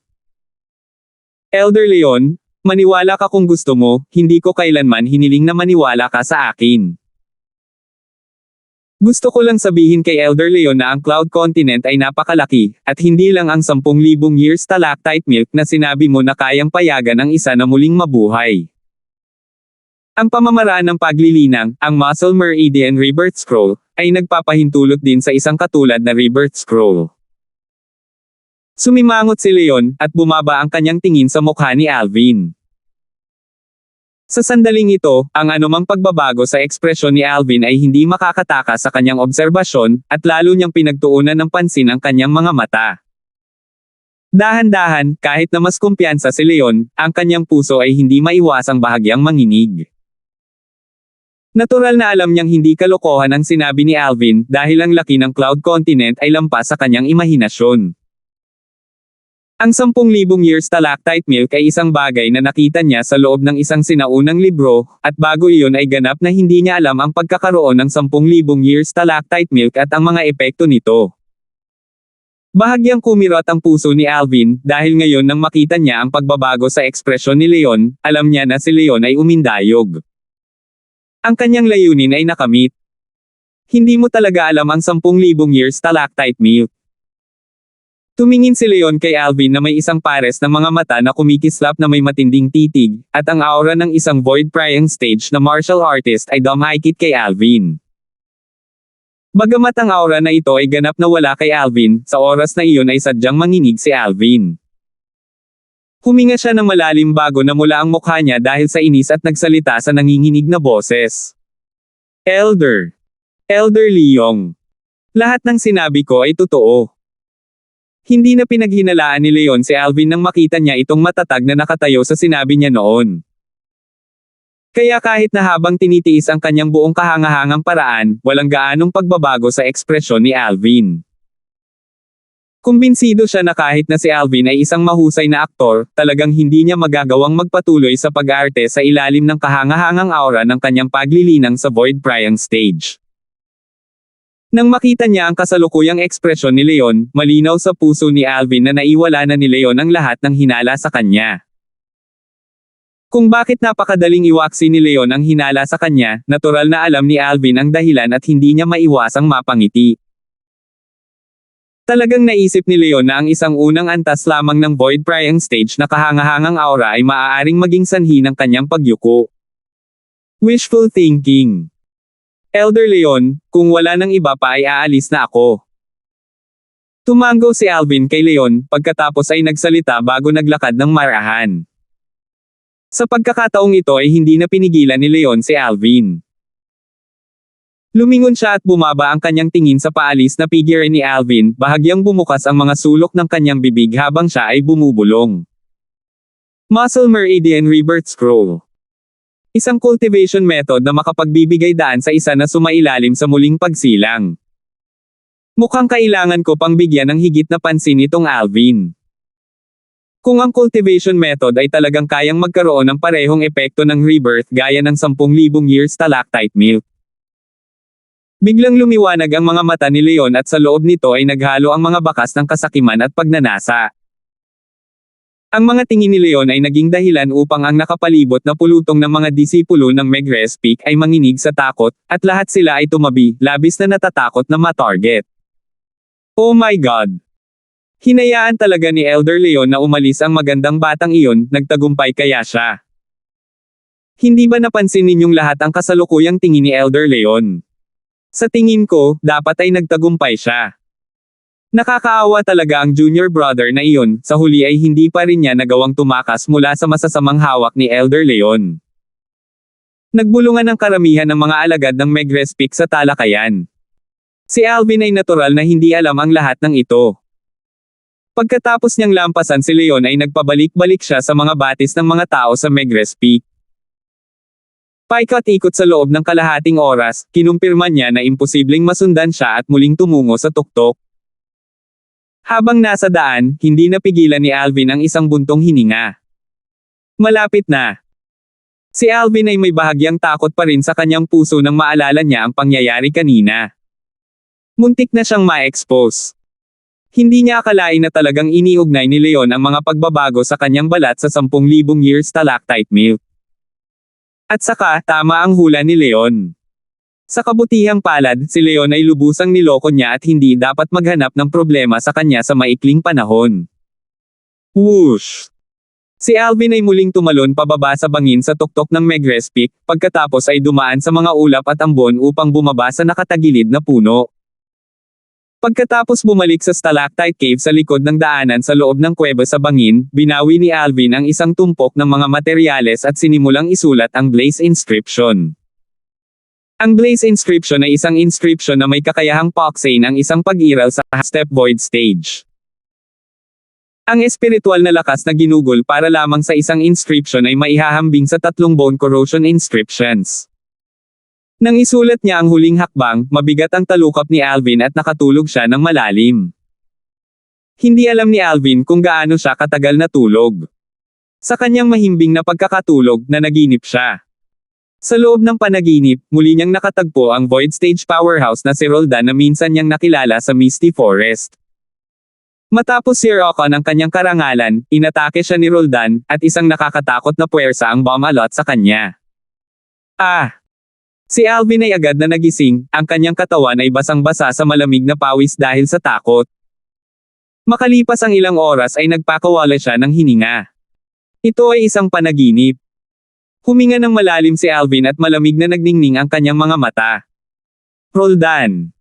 Elder Leon, maniwala ka kung gusto mo, hindi ko kailanman hiniling na maniwala ka sa akin. Gusto ko lang sabihin kay Elder Leon na ang Cloud Continent ay napakalaki, at hindi lang ang 10,000 years stalactite milk na sinabi mo na kayang payagan ang isa na muling mabuhay. Ang pamamaraan ng paglilinang, ang Muscle Meridian Rebirth Scroll, ay nagpapahintulot din sa isang katulad na Rebirth Scroll. Sumimangot si Leon, at bumaba ang kanyang tingin sa mukha ni Alvin. Sa sandaling ito, ang anumang pagbabago sa ekspresyon ni Alvin ay hindi makakataka sa kanyang obserbasyon, at lalo niyang pinagtuunan ng pansin ang kanyang mga mata. Dahan-dahan, kahit na mas kumpiyansa si Leon, ang kanyang puso ay hindi maiwasang bahagyang manginig. Natural na alam niyang hindi kalokohan ang sinabi ni Alvin dahil ang laki ng Cloud Continent ay lampas sa kanyang imahinasyon. Ang 10,000 years stalactite milk ay isang bagay na nakita niya sa loob ng isang sinaunang libro, at bago iyon ay ganap na hindi niya alam ang pagkakaroon ng 10,000 years stalactite milk at ang mga epekto nito. Bahagyang kumirot ang puso ni Alvin dahil ngayon nang makita niya ang pagbabago sa ekspresyon ni Leon, alam niya na si Leon ay umindayog. Ang kanyang layunin ay nakamit. Hindi mo talaga alam ang 10,000 years stalactite milk. Tumingin si Leon kay Alvin na may isang pares ng mga mata na kumikislap na may matinding titig, at ang aura ng isang void prying stage na martial artist ay dumahikit kay Alvin. Bagamat ang aura na ito ay ganap na wala kay Alvin, sa oras na iyon ay sadyang manginig si Alvin. Huminga siya ng malalim bago namula ang mukha niya dahil sa inis at nagsalita sa nanginginig na boses. Elder Leong. Lahat ng sinabi ko ay totoo. Hindi na pinaghinalaan ni Leon si Alvin nang makita niya itong matatag na nakatayo sa sinabi niya noon. Kaya kahit na habang tinitiis ang kanyang buong kahangahangang paraan, walang gaanong pagbabago sa ekspresyon ni Alvin. Kumbinsido siya na kahit na si Alvin ay isang mahusay na aktor, talagang hindi niya magagawang magpatuloy sa pag-arte sa ilalim ng kahangahangang aura ng kanyang paglilinang sa void prying stage. Nang makita niya ang kasalukuyang ekspresyon ni Leon, malinaw sa puso ni Alvin na naiwala na ni Leon ang lahat ng hinala sa kanya. Kung bakit napakadaling iwaksi ni Leon ang hinala sa kanya, natural na alam ni Alvin ang dahilan at hindi niya maiwasang mapangiti. Talagang naisip ni Leon na ang isang unang antas lamang ng void prying stage na kahangahangang aura ay maaaring maging sanhi ng kanyang pagyuko. Wishful thinking. Elder Leon, kung wala nang iba pa ay aalis na ako. Tumango si Alvin kay Leon, pagkatapos ay nagsalita bago naglakad ng marahan. Sa pagkakataong ito ay hindi na pinigilan ni Leon si Alvin. Lumingon siya at bumaba ang kanyang tingin sa paalis na figure ni Alvin, bahagyang bumukas ang mga sulok ng kanyang bibig habang siya ay bumubulong. Muscle Meridian Rebirth Scroll. Isang cultivation method na makapagbibigay daan sa isa na sumailalim sa muling pagsilang. Mukhang kailangan ko pang bigyan ng higit na pansin itong Alvin. Kung ang cultivation method ay talagang kayang magkaroon ng parehong epekto ng rebirth gaya ng 10,000 years stalactite milk. Biglang lumiwanag ang mga mata ni Leon at sa loob nito ay naghalo ang mga bakas ng kasakiman at pagnanasa. Ang mga tingin ni Leon ay naging dahilan upang ang nakapalibot na pulutong ng mga disipulo ng Megrez Peak ay manginig sa takot, at lahat sila ay tumabi, labis na natatakot na ma-target. Oh my God! Hinayaan talaga ni Elder Leon na umalis ang magandang batang iyon, nagtagumpay kaya siya. Hindi ba napansin ninyong lahat ang kasalukuyang tingin ni Elder Leon? Sa tingin ko, dapat ay nagtagumpay siya. Nakakaawa talaga ang junior brother na iyon, sa huli ay hindi pa rin niya nagawang tumakas mula sa masasamang hawak ni Elder Leon. Nagbulungan ang karamihan ng mga alagad ng Megrez Peak sa talakayan. Si Alvin ay natural na hindi alam ang lahat ng ito. Pagkatapos niyang lampasan si Leon ay nagpabalik-balik siya sa mga batis ng mga tao sa Megrez Peak. Paikot-ikot sa loob ng kalahating oras, kinumpirma niya na imposibleng masundan siya at muling tumungo sa tuktok. Habang nasa daan, hindi napigilan ni Alvin ang isang buntong hininga. Malapit na. Si Alvin ay may bahagyang takot pa rin sa kanyang puso nang maalala niya ang pangyayari kanina. Muntik na siyang ma-expose. Hindi niya akalain na talagang iniugnay ni Leon ang mga pagbabago sa kanyang balat sa 10,000 years stalactite milk. At saka, tama ang hula ni Leon. Sa kabutihang palad, si Leon ay lubusang niloko niya at hindi dapat maghanap ng problema sa kanya sa maikling panahon. Whoosh! Si Alvin ay muling tumalon pababa sa bangin sa tuktok ng Megrez Peak, pagkatapos ay dumaan sa mga ulap at ambon upang bumaba sa nakatagilid na puno. Pagkatapos bumalik sa stalactite cave sa likod ng daanan sa loob ng kuweba sa bangin, binawi ni Alvin ang isang tumpok ng mga materyales at sinimulang isulat ang Blaze Inscription. Ang Blaze Inscription ay isang inscription na may kakayahang pauksain ang isang pag-iral sa half-step void stage. Ang espiritual na lakas na ginugol para lamang sa isang inscription ay maihahambing sa 3 bone corrosion inscriptions. Nang isulat niya ang huling hakbang, mabigat ang talukap ni Alvin at nakatulog siya ng malalim. Hindi alam ni Alvin kung gaano siya katagal natulog. Sa kanyang mahimbing na pagkakatulog, nanaginip siya. Sa loob ng panaginip, muli niyang nakatagpo ang Void Stage powerhouse na si Roldan na minsan niyang nakilala sa Misty Forest. Matapos sirokan ang kanyang karangalan, inatake siya ni Roldan, at isang nakakatakot na puwersa ang bumalot sa kanya. Si Alvin ay agad na nagising, ang kanyang katawan ay basang-basa sa malamig na pawis dahil sa takot. Makalipas ang ilang oras ay nagpakawala siya ng hininga. Ito ay isang panaginip. Huminga ng malalim si Alvin at malamig na nagningning ang kanyang mga mata. Roldan.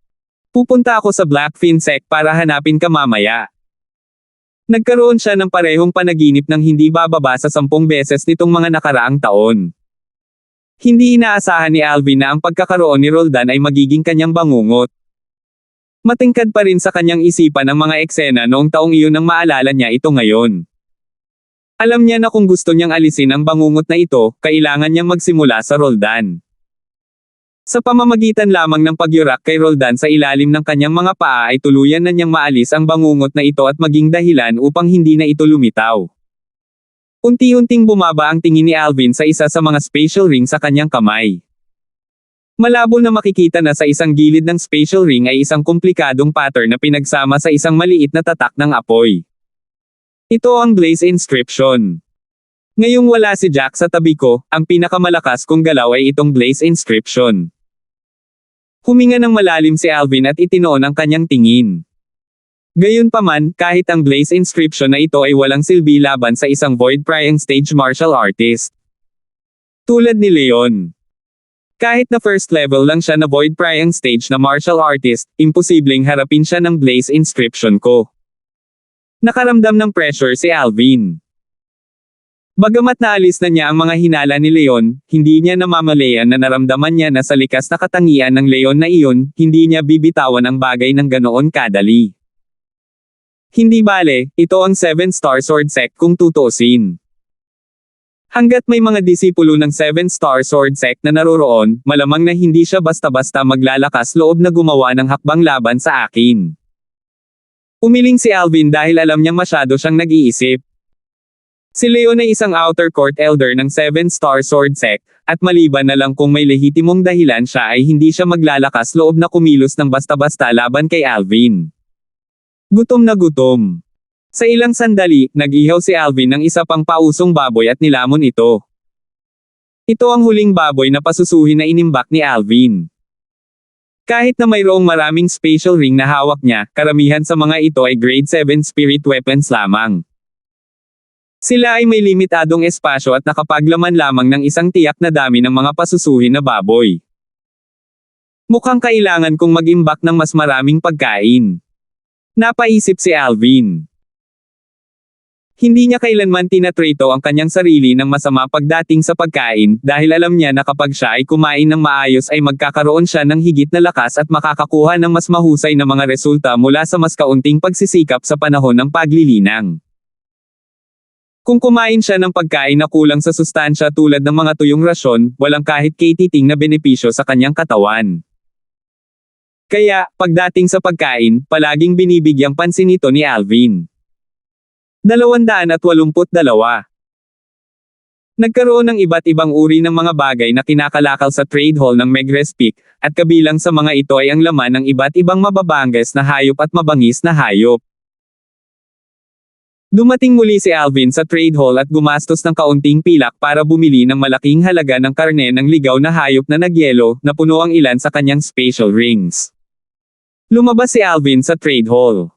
Pupunta ako sa Blackfin Sect para hanapin ka mamaya. Nagkaroon siya ng parehong panaginip ng hindi bababa sa 10 beses nitong mga nakaraang taon. Hindi inaasahan ni Alvin na ang pagkakaroon ni Roldan ay magiging kanyang bangungot. Matingkad pa rin sa kanyang isipan ang mga eksena noong taong iyon nang maalala niya ito ngayon. Alam niya na kung gusto niyang alisin ang bangungot na ito, kailangan niyang magsimula sa Roldan. Sa pamamagitan lamang ng pagyurak kay Roldan sa ilalim ng kanyang mga paa ay tuluyan na niyang maalis ang bangungot na ito at maging dahilan upang hindi na ito lumitaw. Unti-unting bumaba ang tingin ni Alvin sa isa sa mga spatial ring sa kanyang kamay. Malabo na makikita na sa isang gilid ng spatial ring ay isang komplikadong pattern na pinagsama sa isang maliit na tatak ng apoy. Ito ang Blaze Inscription. Ngayong wala si Jack sa tabi ko, ang pinakamalakas kong galaw ay itong Blaze Inscription. Huminga ng malalim si Alvin at itinoon ang kanyang tingin. Gayunpaman, kahit ang Blaze Inscription na ito ay walang silbi laban sa isang Void Prying Stage martial artist. Tulad ni Leon. Kahit na first level lang siya na Void Prying Stage na martial artist, imposibleng harapin siya ng Blaze Inscription ko. Nakaramdam ng pressure si Alvin. Bagamat naalis na niya ang mga hinala ni Leon, hindi niya namamalayan na naramdaman niya na sa likas na katangian ng Leon na iyon, hindi niya bibitawan ang bagay ng ganoon kadali. Hindi bale, ito ang 7-star sword sect kung tutuusin. Hanggat may mga disipulo ng 7-star sword sect na naroroon, malamang na hindi siya basta-basta maglalakas loob na gumawa ng hakbang laban sa akin. Umiling si Alvin dahil alam niyang masyado siyang nag-iisip. Si Leon ay isang outer court elder ng 7-star sword sect, at maliban na lang kung may lehitimong dahilan siya ay hindi siya maglalakas loob na kumilos ng basta-basta laban kay Alvin. Gutom na gutom. Sa ilang sandali, nag-ihaw si Alvin ng isa pang pausong baboy at nilamon ito. Ito ang huling baboy na pasusuhin na inimbak ni Alvin. Kahit na mayroong maraming special ring na hawak niya, karamihan sa mga ito ay grade 7 spirit weapons lamang. Sila ay may limitadong espasyo at nakapaglaman lamang ng isang tiyak na dami ng mga pasusuhin na baboy. Mukhang kailangan kong mag-imbak ng mas maraming pagkain. Napaisip si Alvin. Hindi niya kailanman tinatrato ang kanyang sarili ng masama pagdating sa pagkain, dahil alam niya na kapag siya ay kumain ng maayos ay magkakaroon siya ng higit na lakas at makakakuha ng mas mahusay na mga resulta mula sa mas kaunting pagsisikap sa panahon ng paglilinang. Kung kumain siya ng pagkain na kulang sa sustansya tulad ng mga tuyong rasyon, walang kahit katiting na benepisyo sa kanyang katawan. Kaya, pagdating sa pagkain, palaging binibigyang pansin ito ni Alvin. 282. Nagkaroon ng iba't ibang uri ng mga bagay na kinakalakal sa trade hall ng Megrez Peak, at kabilang sa mga ito ay ang laman ng iba't ibang mababanges na hayop at mabangis na hayop. Dumating muli si Alvin sa trade hall at gumastos ng kaunting pilak para bumili ng malaking halaga ng karne ng ligaw na hayop na nagyelo, na puno ang ilan sa kanyang special rings. Lumabas si Alvin sa trade hall.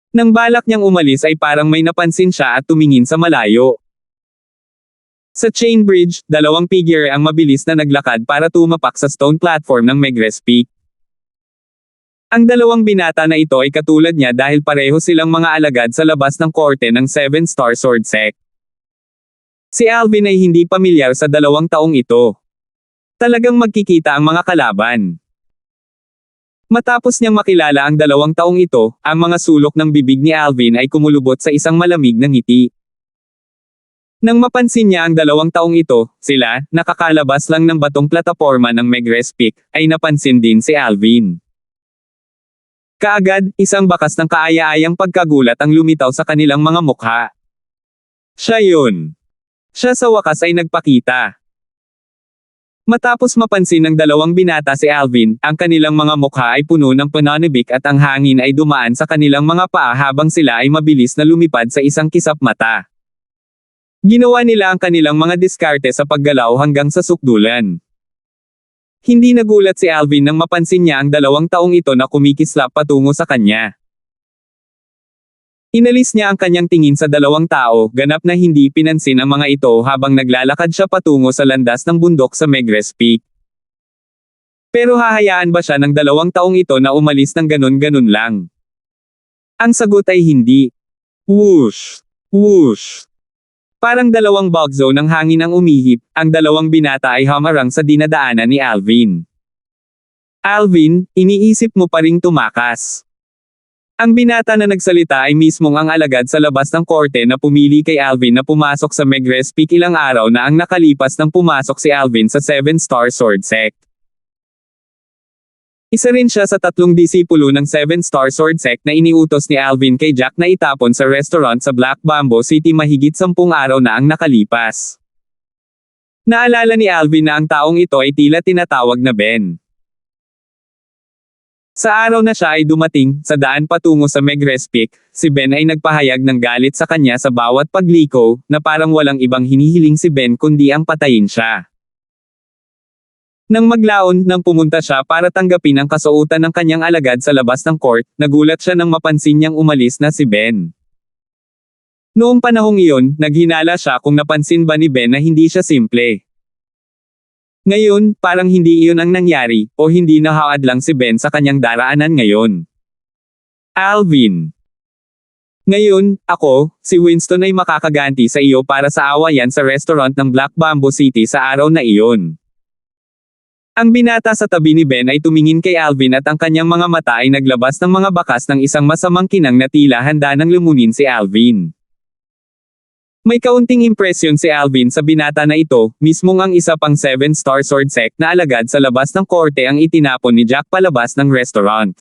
Nang balak niyang umalis ay parang may napansin siya at tumingin sa malayo. Sa chain bridge, 2 figure ang mabilis na naglakad para tumapak sa stone platform ng Megrez Peak. Ang 2 binata na ito ay katulad niya dahil pareho silang mga alagad sa labas ng korte ng 7-star sword sect. Si Alvin ay hindi pamilyar sa 2 taong ito. Talagang magkikita ang mga kalaban. Matapos niyang makilala ang 2 taong ito, ang mga sulok ng bibig ni Alvin ay kumulubot sa isang malamig na ngiti. Nang mapansin niya ang 2 taong ito, sila, nakakalabas lang ng batong plataporma ng Megrez Peak, ay napansin din si Alvin. Kaagad, isang bakas ng kaaya-ayang pagkagulat ang lumitaw sa kanilang mga mukha. Siya yun. Siya sa wakas ay nagpakita. Matapos mapansin ng 2 binata si Alvin, ang kanilang mga mukha ay puno ng pananabik at ang hangin ay dumaan sa kanilang mga paa habang sila ay mabilis na lumipad sa isang kisap mata. Ginawa nila ang kanilang mga diskarte sa paggalaw hanggang sa sukdulan. Hindi nagulat si Alvin nang mapansin niya ang 2 taong ito na kumikislap patungo sa kanya. Inalis niya ang kanyang tingin sa 2 tao, ganap na hindi pinansin ang mga ito habang naglalakad siya patungo sa landas ng bundok sa Megrez Peak. Pero hahayaan ba siya ng 2 taong ito na umalis ng ganun-ganun lang? Ang sagot ay hindi. Whoosh! Whoosh! Parang 2 bugzo ng hangin ang umihip, ang 2 binata ay hamarang sa dinadaanan ni Alvin. Alvin, iniisip mo pa ring tumakas. Ang binata na nagsalita ay mismong ang alagad sa labas ng korte na pumili kay Alvin na pumasok sa Megrez Peak ilang araw na ang nakalipas nang pumasok si Alvin sa 7-star sword sect. Isa rin siya sa 3 disipulo ng 7-star sword sect na iniutos ni Alvin kay Jack na itapon sa restaurant sa Black Bamboo City mahigit 10 araw na ang nakalipas. Naalala ni Alvin na ang taong ito ay tila tinatawag na Ben. Sa araw na siya ay dumating, sa daan patungo sa Megrez Peak, si Ben ay nagpahayag ng galit sa kanya sa bawat pagliko, na parang walang ibang hinihiling si Ben kundi ang patayin siya. Nang maglaon, nang pumunta siya para tanggapin ang kasuotan ng kanyang alagad sa labas ng court, nagulat siya nang mapansin niyang umalis na si Ben. Noong panahong iyon, naghinala siya kung napansin ba ni Ben na hindi siya simple. Ngayon, parang hindi iyon ang nangyari, o hindi nahaad lang si Ben sa kanyang daraanan ngayon. Alvin. Ngayon, ako, si Winston ay makakaganti sa iyo para sa awayan sa restaurant ng Black Bamboo City sa araw na iyon. Ang binata sa tabi ni Ben ay tumingin kay Alvin at ang kanyang mga mata ay naglabas ng mga bakas ng isang masamang kinang na tila handa nang lumunin si Alvin. May kaunting impresyon si Alvin sa binata na ito, mismong ang isa pang 7-star sword sect na alagad sa labas ng korte ang itinapon ni Jack palabas ng restaurant.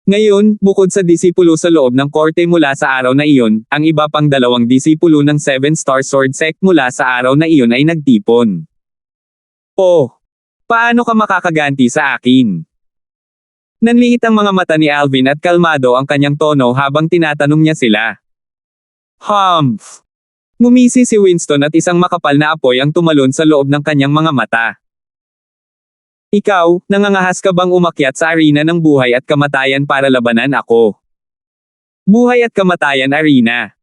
Ngayon, bukod sa disipulo sa loob ng korte mula sa araw na iyon, ang iba pang 2 disipulo ng 7-star sword sect mula sa araw na iyon ay nagtipon. Oh! Paano ka makakaganti sa akin? Nanliit ang mga mata ni Alvin at kalmado ang kanyang tono habang tinatanong niya sila. Humph! Ngumisi si Winston at isang makapal na apoy ang tumalon sa loob ng kanyang mga mata. Ikaw, nangangahas ka bang umakyat sa arena ng buhay at kamatayan para labanan ako? Buhay at kamatayan arena.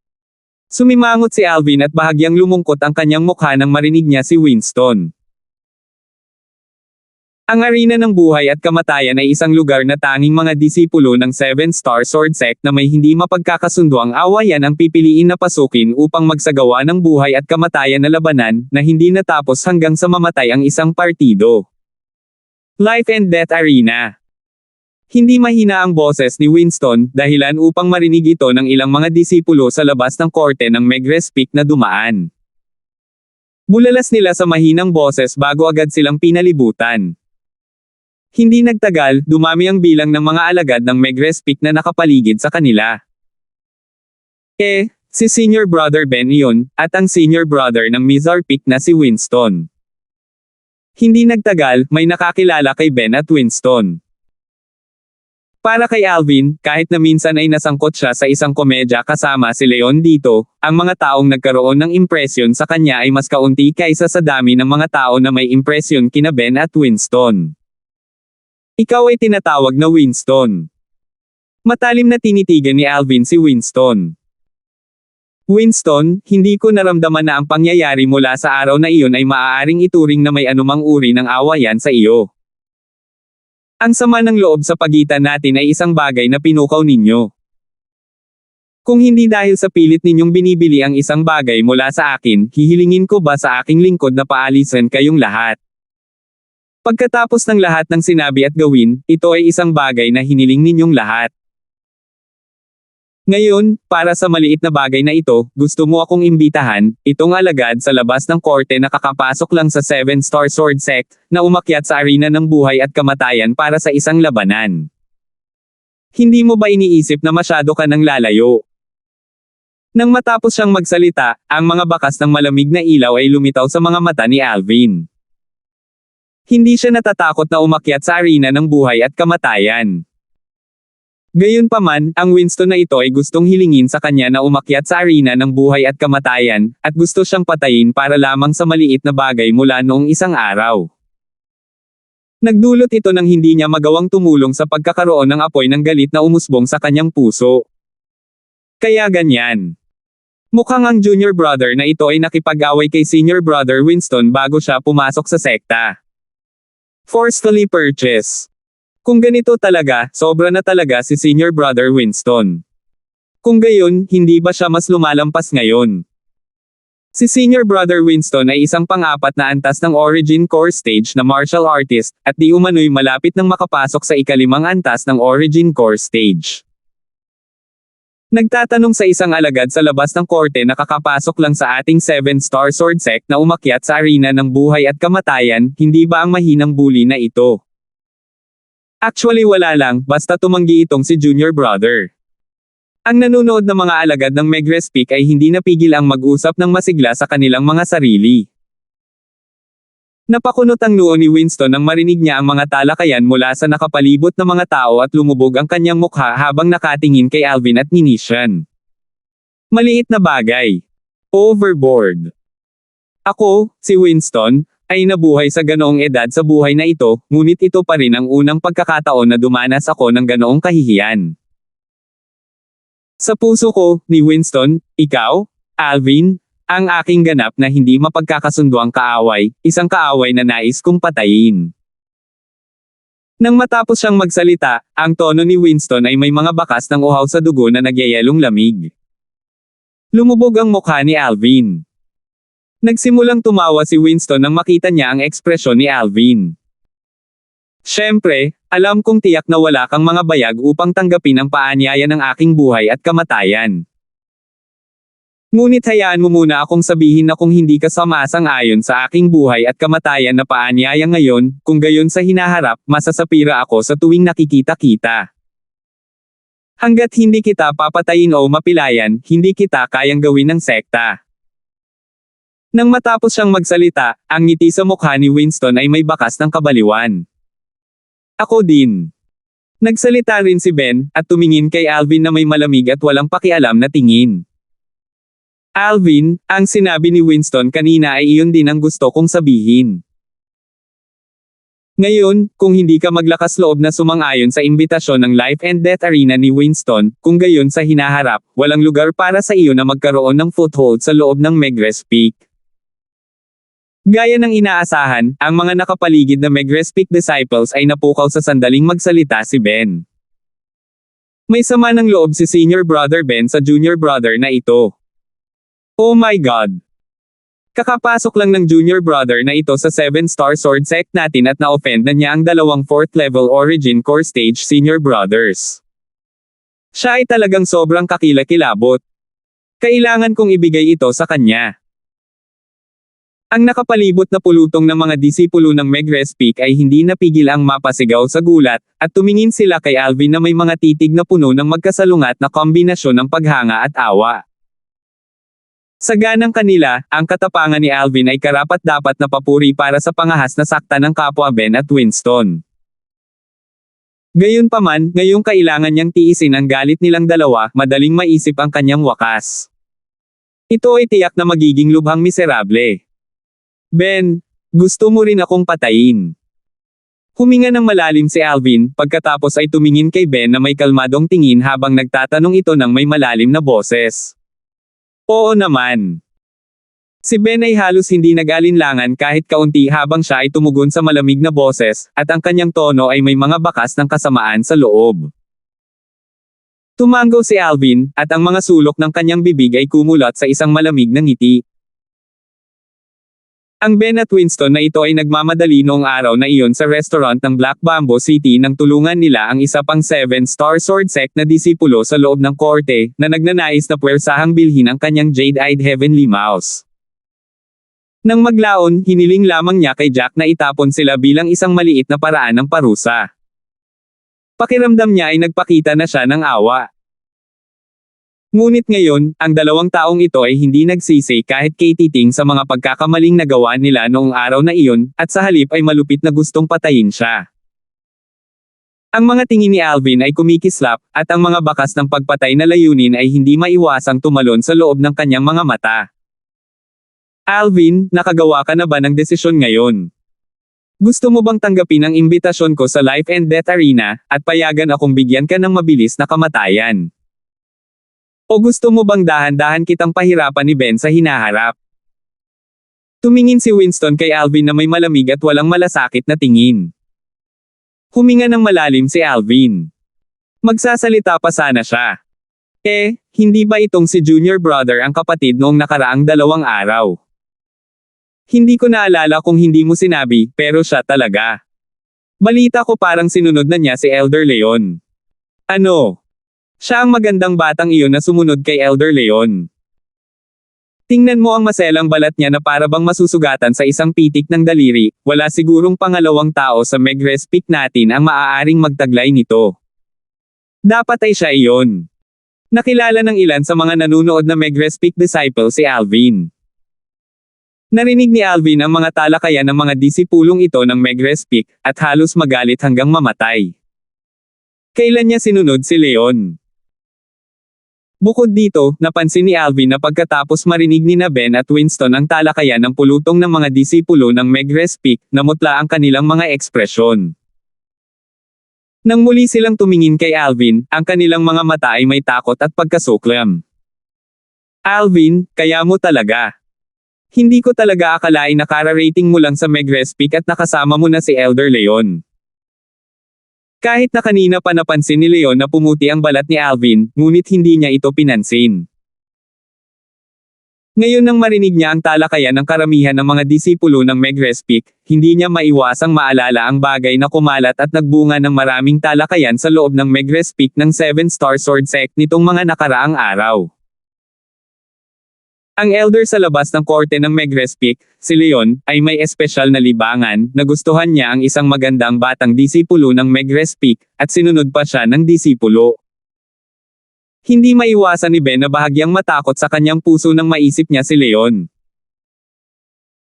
Sumimangot si Alvin at bahagyang lumungkot ang kanyang mukha nang marinig niya si Winston. Ang arena ng buhay at kamatayan ay isang lugar na tanging mga disipulo ng 7-star sword sect na may hindi mapagkakasunduang awayan ang pipiliin na pasukin upang magsagawa ng buhay at kamatayan na labanan na hindi natapos hanggang sa mamatay ang isang partido. Life and Death Arena. Hindi mahina ang boses ni Winston, dahilan upang marinig ito ng ilang mga disipulo sa labas ng korte ng Megres Peak na dumaan. Bulalas nila sa mahinang boses bago agad silang pinalibutan. Hindi nagtagal, dumami ang bilang ng mga alagad ng Megres Peak na nakapaligid sa kanila. Si Senior Brother Ben iyon, at ang Senior Brother ng Mizar Peak na si Winston. Hindi nagtagal, may nakakilala kay Ben at Winston. Para kay Alvin, kahit na minsan ay nasangkot siya sa isang komedya kasama si Leon dito, ang mga taong nagkaroon ng impresyon sa kanya ay mas kaunti kaysa sa dami ng mga tao na may impresyon kina Ben at Winston. Ikaw ay tinatawag na Winston. Matalim na tinitigan ni Alvin si Winston. Winston, hindi ko naramdaman na ang pangyayari mula sa araw na iyon ay maaaring ituring na may anumang uri ng awayan sa iyo. Ang sama ng loob sa pagitan natin ay isang bagay na pinukaw ninyo. Kung hindi dahil sa pilit ninyong binibili ang isang bagay mula sa akin, hihilingin ko ba sa aking lingkod na paalisan kayong lahat? Pagkatapos ng lahat ng sinabi at gawin, ito ay isang bagay na hiniling ninyong lahat. Ngayon, para sa maliit na bagay na ito, gusto mo akong imbitahan, itong alagad sa labas ng korte na kakapasok lang sa 7-star sword sect, na umakyat sa arena ng buhay at kamatayan para sa isang labanan. Hindi mo ba iniisip na masyado ka nang lalayo? Nang matapos siyang magsalita, ang mga bakas ng malamig na ilaw ay lumitaw sa mga mata ni Alvin. Hindi siya natatakot na umakyat sa arena ng buhay at kamatayan. Gayunpaman, ang Winston na ito ay gustong hilingin sa kanya na umakyat sa arena ng buhay at kamatayan, at gusto siyang patayin para lamang sa maliit na bagay mula noong isang araw. Nagdulot ito ng hindi niya magawang tumulong sa pagkakaroon ng apoy ng galit na umusbong sa kanyang puso. Kaya ganyan. Mukhang ang junior brother na ito ay nakipag-away kay senior brother Winston bago siya pumasok sa sekta. Forcefully purchase. Kung ganito talaga, sobra na talaga si Senior Brother Winston. Kung gayon, hindi ba siya mas lumalampas ngayon? Si Senior Brother Winston ay isang pang-apat na antas ng Origin Core Stage na martial artist, at di umano'y malapit nang makapasok sa ika-5 antas ng Origin Core Stage. Nagtatanong sa isang alagad sa labas ng korte na kakapasok lang sa ating 7-star sword sect na umakyat sa arena ng buhay at kamatayan, hindi ba ang mahinang bully na ito? Actually wala lang, basta tumanggi itong si Junior Brother. Ang nanonood na mga alagad ng Megres Peak ay hindi napigil ang mag-usap ng masigla sa kanilang mga sarili. Napakunot ang noo ni Winston nang marinig niya ang mga talakayan mula sa nakapalibot na mga tao at lumubog ang kanyang mukha habang nakatingin kay Alvin at Nishan. Maliit na bagay. Overboard. Ako, si Winston, ay nabuhay sa ganoong edad sa buhay na ito, ngunit ito pa rin ang unang pagkakataon na dumanas ako ng ganoong kahihiyan. Sa puso ko, ni Winston, ikaw, Alvin, ang aking ganap na hindi mapagkakasunduang kaaway, isang kaaway na nais kong patayin. Nang matapos siyang magsalita, ang tono ni Winston ay may mga bakas ng uhaw sa dugo na nagyayelong lamig. Lumubog ang mukha ni Alvin. Nagsimulang tumawa si Winston nang makita niya ang ekspresyon ni Alvin. Siyempre, alam kong tiyak na wala kang mga bayag upang tanggapin ang paanyaya ng aking buhay at kamatayan. Ngunit hayaan mo muna akong sabihin na kung hindi ka sumasang-ayon sa aking buhay at kamatayan na paanyaya ngayon, kung gayon sa hinaharap, masasapira ako sa tuwing nakikita kita. Hanggat hindi kita papatayin o mapilayan, hindi kita kayang gawin ng sekta. Nang matapos siyang magsalita, ang ngiti sa mukha ni Winston ay may bakas ng kabaliwan. Ako din. Nagsalita rin si Ben, at tumingin kay Alvin na may malamig at walang pakialam na tingin. Alvin, ang sinabi ni Winston kanina ay iyon din ang gusto kong sabihin. Ngayon, kung hindi ka maglakas loob na sumang-ayon sa imbitasyon ng Life and Death Arena ni Winston, kung gayon sa hinaharap, walang lugar para sa iyo na magkaroon ng foothold sa loob ng Megrez Peak. Gaya ng inaasahan, ang mga nakapaligid na Megrez Peak disciples ay napukaw sa sandaling magsalita si Ben. May sama ng loob si Senior Brother Ben sa Junior Brother na ito. Oh my God! Kakapasok lang ng Junior Brother na ito sa 7-star sword sect natin at na-offend na niya ang dalawang 4th level Origin Core Stage Senior Brothers. Siya ay talagang sobrang kakilakilabot. Kailangan kong ibigay ito sa kanya. Ang nakapalibot na pulutong ng mga disipulo ng Megrez Peak ay hindi napigil ang mapasigaw sa gulat, at tumingin sila kay Alvin na may mga titig na puno ng magkasalungat na kombinasyon ng paghanga at awa. Sa ganang kanila, ang katapangan ni Alvin ay karapat-dapat na papuri para sa pangahas na sakta ng kapwa Ben at Winston. Gayunpaman, ngayong kailangan niyang tiisin ang galit nilang dalawa, madaling maisip ang kanyang wakas. Ito ay tiyak na magiging lubhang miserable. Ben, gusto mo rin akong patayin. Huminga ng malalim si Alvin, pagkatapos ay tumingin kay Ben na may kalmadong tingin habang nagtatanong ito ng may malalim na boses. Oo naman. Si Ben ay halos hindi nag-alinlangan kahit kaunti habang siya ay tumugon sa malamig na boses, at ang kanyang tono ay may mga bakas ng kasamaan sa loob. Tumango si Alvin, at ang mga sulok ng kanyang bibig ay kumulat sa isang malamig na ngiti. Ang Ben at Winston na ito ay nagmamadali noong araw na iyon sa restaurant ng Black Bamboo City nang tulungan nila ang isa pang 7-star sword sect na disipulo sa loob ng korte, na nagnanais na puwersahang bilhin ang kanyang jade-eyed heavenly mouse. Nang maglaon, hiniling lamang niya kay Jack na itapon sila bilang isang maliit na paraan ng parusa. Pakiramdam niya ay nagpakita na siya ng awa. Ngunit ngayon, ang dalawang taong ito ay hindi nagsisi kahit katiting sa mga pagkakamaling nagawa nila noong araw na iyon, at sa halip ay malupit na gustong patayin siya. Ang mga tingin ni Alvin ay kumikislap, at ang mga bakas ng pagpatay na layunin ay hindi maiwasang tumalon sa loob ng kanyang mga mata. Alvin, nakagawa ka na ba ng desisyon ngayon? Gusto mo bang tanggapin ang imbitasyon ko sa Life and Death Arena, at payagan akong bigyan ka ng mabilis na kamatayan? O gusto mo bang dahan-dahan kitang pahirapan ni Ben sa hinaharap? Tumingin si Winston kay Alvin na may malamig at walang malasakit na tingin. Huminga ng malalim si Alvin. Magsasalita pa sana siya. Hindi ba itong si Junior Brother ang kapatid noong nakaraang 2 araw? Hindi ko naalala kung hindi mo sinabi, pero siya talaga. Balita ko parang sinunod na niya si Elder Leon. Ano? Siya ang magandang batang iyon na sumunod kay Elder Leon. Tingnan mo ang maselang balat niya na para bang masusugatan sa isang pitik ng daliri, wala sigurong pangalawang tao sa Megrez Peak natin ang maaaring magtaglay nito. Dapat ay siya iyon. Nakilala ng ilan sa mga nanunood na Megrez Peak disciple si Alvin. Narinig ni Alvin ang mga talakayan ng mga disipulong ito ng Megrez Peak, at halos magalit hanggang mamatay. Kailan niya sinunod si Leon? Bukod dito, napansin ni Alvin na pagkatapos marinig ni Ben at Winston ang talakayan ng pulutong ng mga disipulo ng Megrez Peak, namutla ang kanilang mga ekspresyon. Nang muli silang tumingin kay Alvin, ang kanilang mga mata ay may takot at pagkasuklam. Alvin, kaya mo talaga. Hindi ko talaga akalain na kara-rating mo lang sa Megrez Peak at nakasama mo na si Elder Leon. Kahit na kanina pa napansin ni Leon na pumuti ang balat ni Alvin, ngunit hindi niya ito pinansin. Ngayon nang marinig niya ang talakayan ng karamihan ng mga disipulo ng Megrez Peak, hindi niya maiwasang maalala ang bagay na kumalat at nagbunga ng maraming talakayan sa loob ng Megrez Peak ng 7-star sword sect nitong mga nakaraang araw. Ang elder sa labas ng korte ng Megrez Peak, si Leon, ay may espesyal na libangan, nagustuhan niya ang isang magandang batang disipulo ng Megrez Peak, at sinunod pa siya ng disipulo. Hindi maiwasan ni Ben na bahagyang matakot sa kanyang puso nang maisip niya si Leon.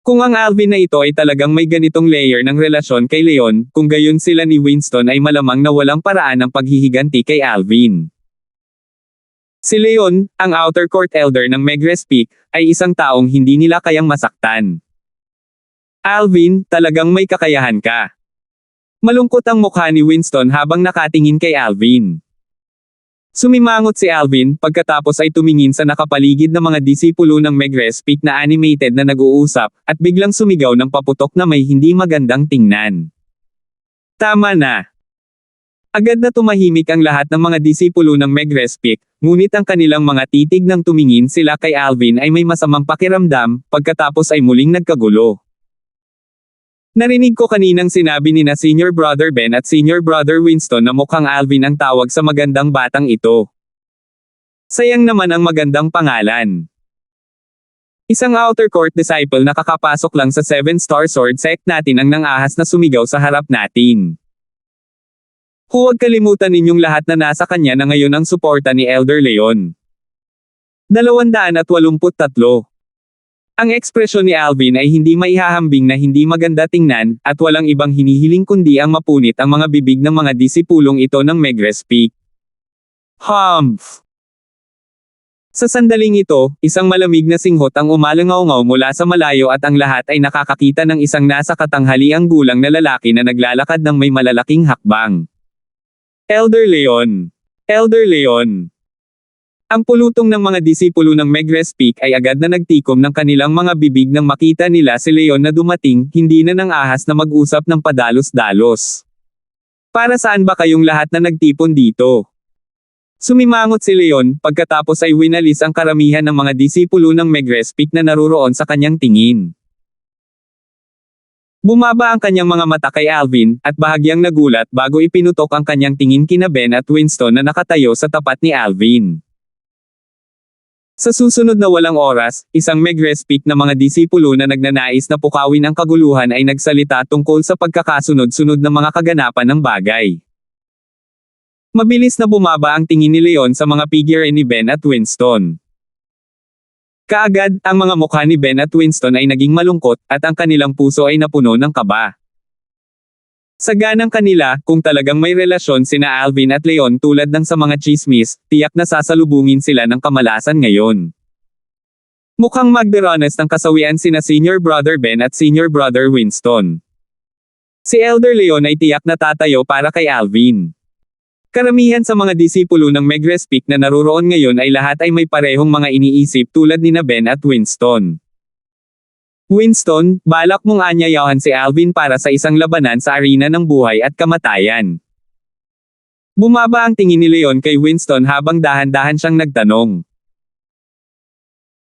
Kung ang Alvin na ito ay talagang may ganitong layer ng relasyon kay Leon, kung gayon sila ni Winston ay malamang na walang paraan ng paghihiganti kay Alvin. Si Leon, ang outer court elder ng Megrez Peak, ay isang taong hindi nila kayang masaktan. Alvin, talagang may kakayahan ka. Malungkot ang mukha ni Winston habang nakatingin kay Alvin. Sumimangot si Alvin pagkatapos ay tumingin sa nakapaligid na mga disipulo ng Megrez Peak na animated na nag-uusap, at biglang sumigaw ng paputok na may hindi magandang tingnan. Tama na. Agad na tumahimik ang lahat ng mga disipulo ng Megrez Peak, ngunit ang kanilang mga titig nang tumingin sila kay Alvin ay may masamang pakiramdam, pagkatapos ay muling nagkagulo. Narinig ko kaninang sinabi ni na Senior Brother Ben at Senior Brother Winston na mukhang Alvin ang tawag sa magandang batang ito. Sayang naman ang magandang pangalan. Isang outer court disciple na kakapasok lang sa 7-star sword sect natin ang nangahas na sumigaw sa harap natin. Huwag kalimutan ninyong lahat na nasa kanya na ngayon ang suporta ni Elder Leon. 283. Ang ekspresyon ni Alvin ay hindi maihahambing na hindi maganda tingnan, at walang ibang hinihiling kundi ang mapunit ang mga bibig ng mga disipulong ito ng Megrez Peak. Humph! Sa sandaling ito, isang malamig na singhot ang umalangaw-ngaw mula sa malayo at ang lahat ay nakakakita ng isang nasa katanghaliang gulang na lalaki na naglalakad ng may malalaking hakbang. Elder Leon. Elder Leon. Ang pulutong ng mga disipulo ng Megrez Peak ay agad na nagtikom ng kanilang mga bibig nang makita nila si Leon na dumating, hindi na nang ahas na mag-usap ng padalos-dalos. Para saan ba kayong lahat na nagtipon dito? Sumimangot si Leon, pagkatapos ay winalis ang karamihan ng mga disipulo ng Megrez Peak na naruroon sa kanyang tingin. Bumaba ang kanyang mga mata kay Alvin, at bahagyang nagulat bago ipinutok ang kanyang tingin kina Ben at Winston na nakatayo sa tapat ni Alvin. Sa susunod na walang oras, isang Megrez Peak na mga disipulo na nagnanais na pukawin ang kaguluhan ay nagsalita tungkol sa pagkakasunod-sunod ng mga kaganapan ng bagay. Mabilis na bumaba ang tingin ni Leon sa mga figure ni Ben at Winston. Kaagad, ang mga mukha ni Ben at Winston ay naging malungkot, at ang kanilang puso ay napuno ng kaba. Sa ganang kanila, kung talagang may relasyon sina Alvin at Leon tulad ng sa mga chismis, tiyak na sasalubungin sila ng kamalasan ngayon. Mukhang magderanas ng kasawian sina Senior Brother Ben at Senior Brother Winston. Si Elder Leon ay tiyak na tatayo para kay Alvin. Karamihan sa mga disipulo ng Megrez Peak na naruroon ngayon ay lahat ay may parehong mga iniisip tulad ni na Ben at Winston. Winston, balak mong anyayahan si Alvin para sa isang labanan sa arena ng buhay at kamatayan. Bumaba ang tingin ni Leon kay Winston habang dahan-dahan siyang nagtanong.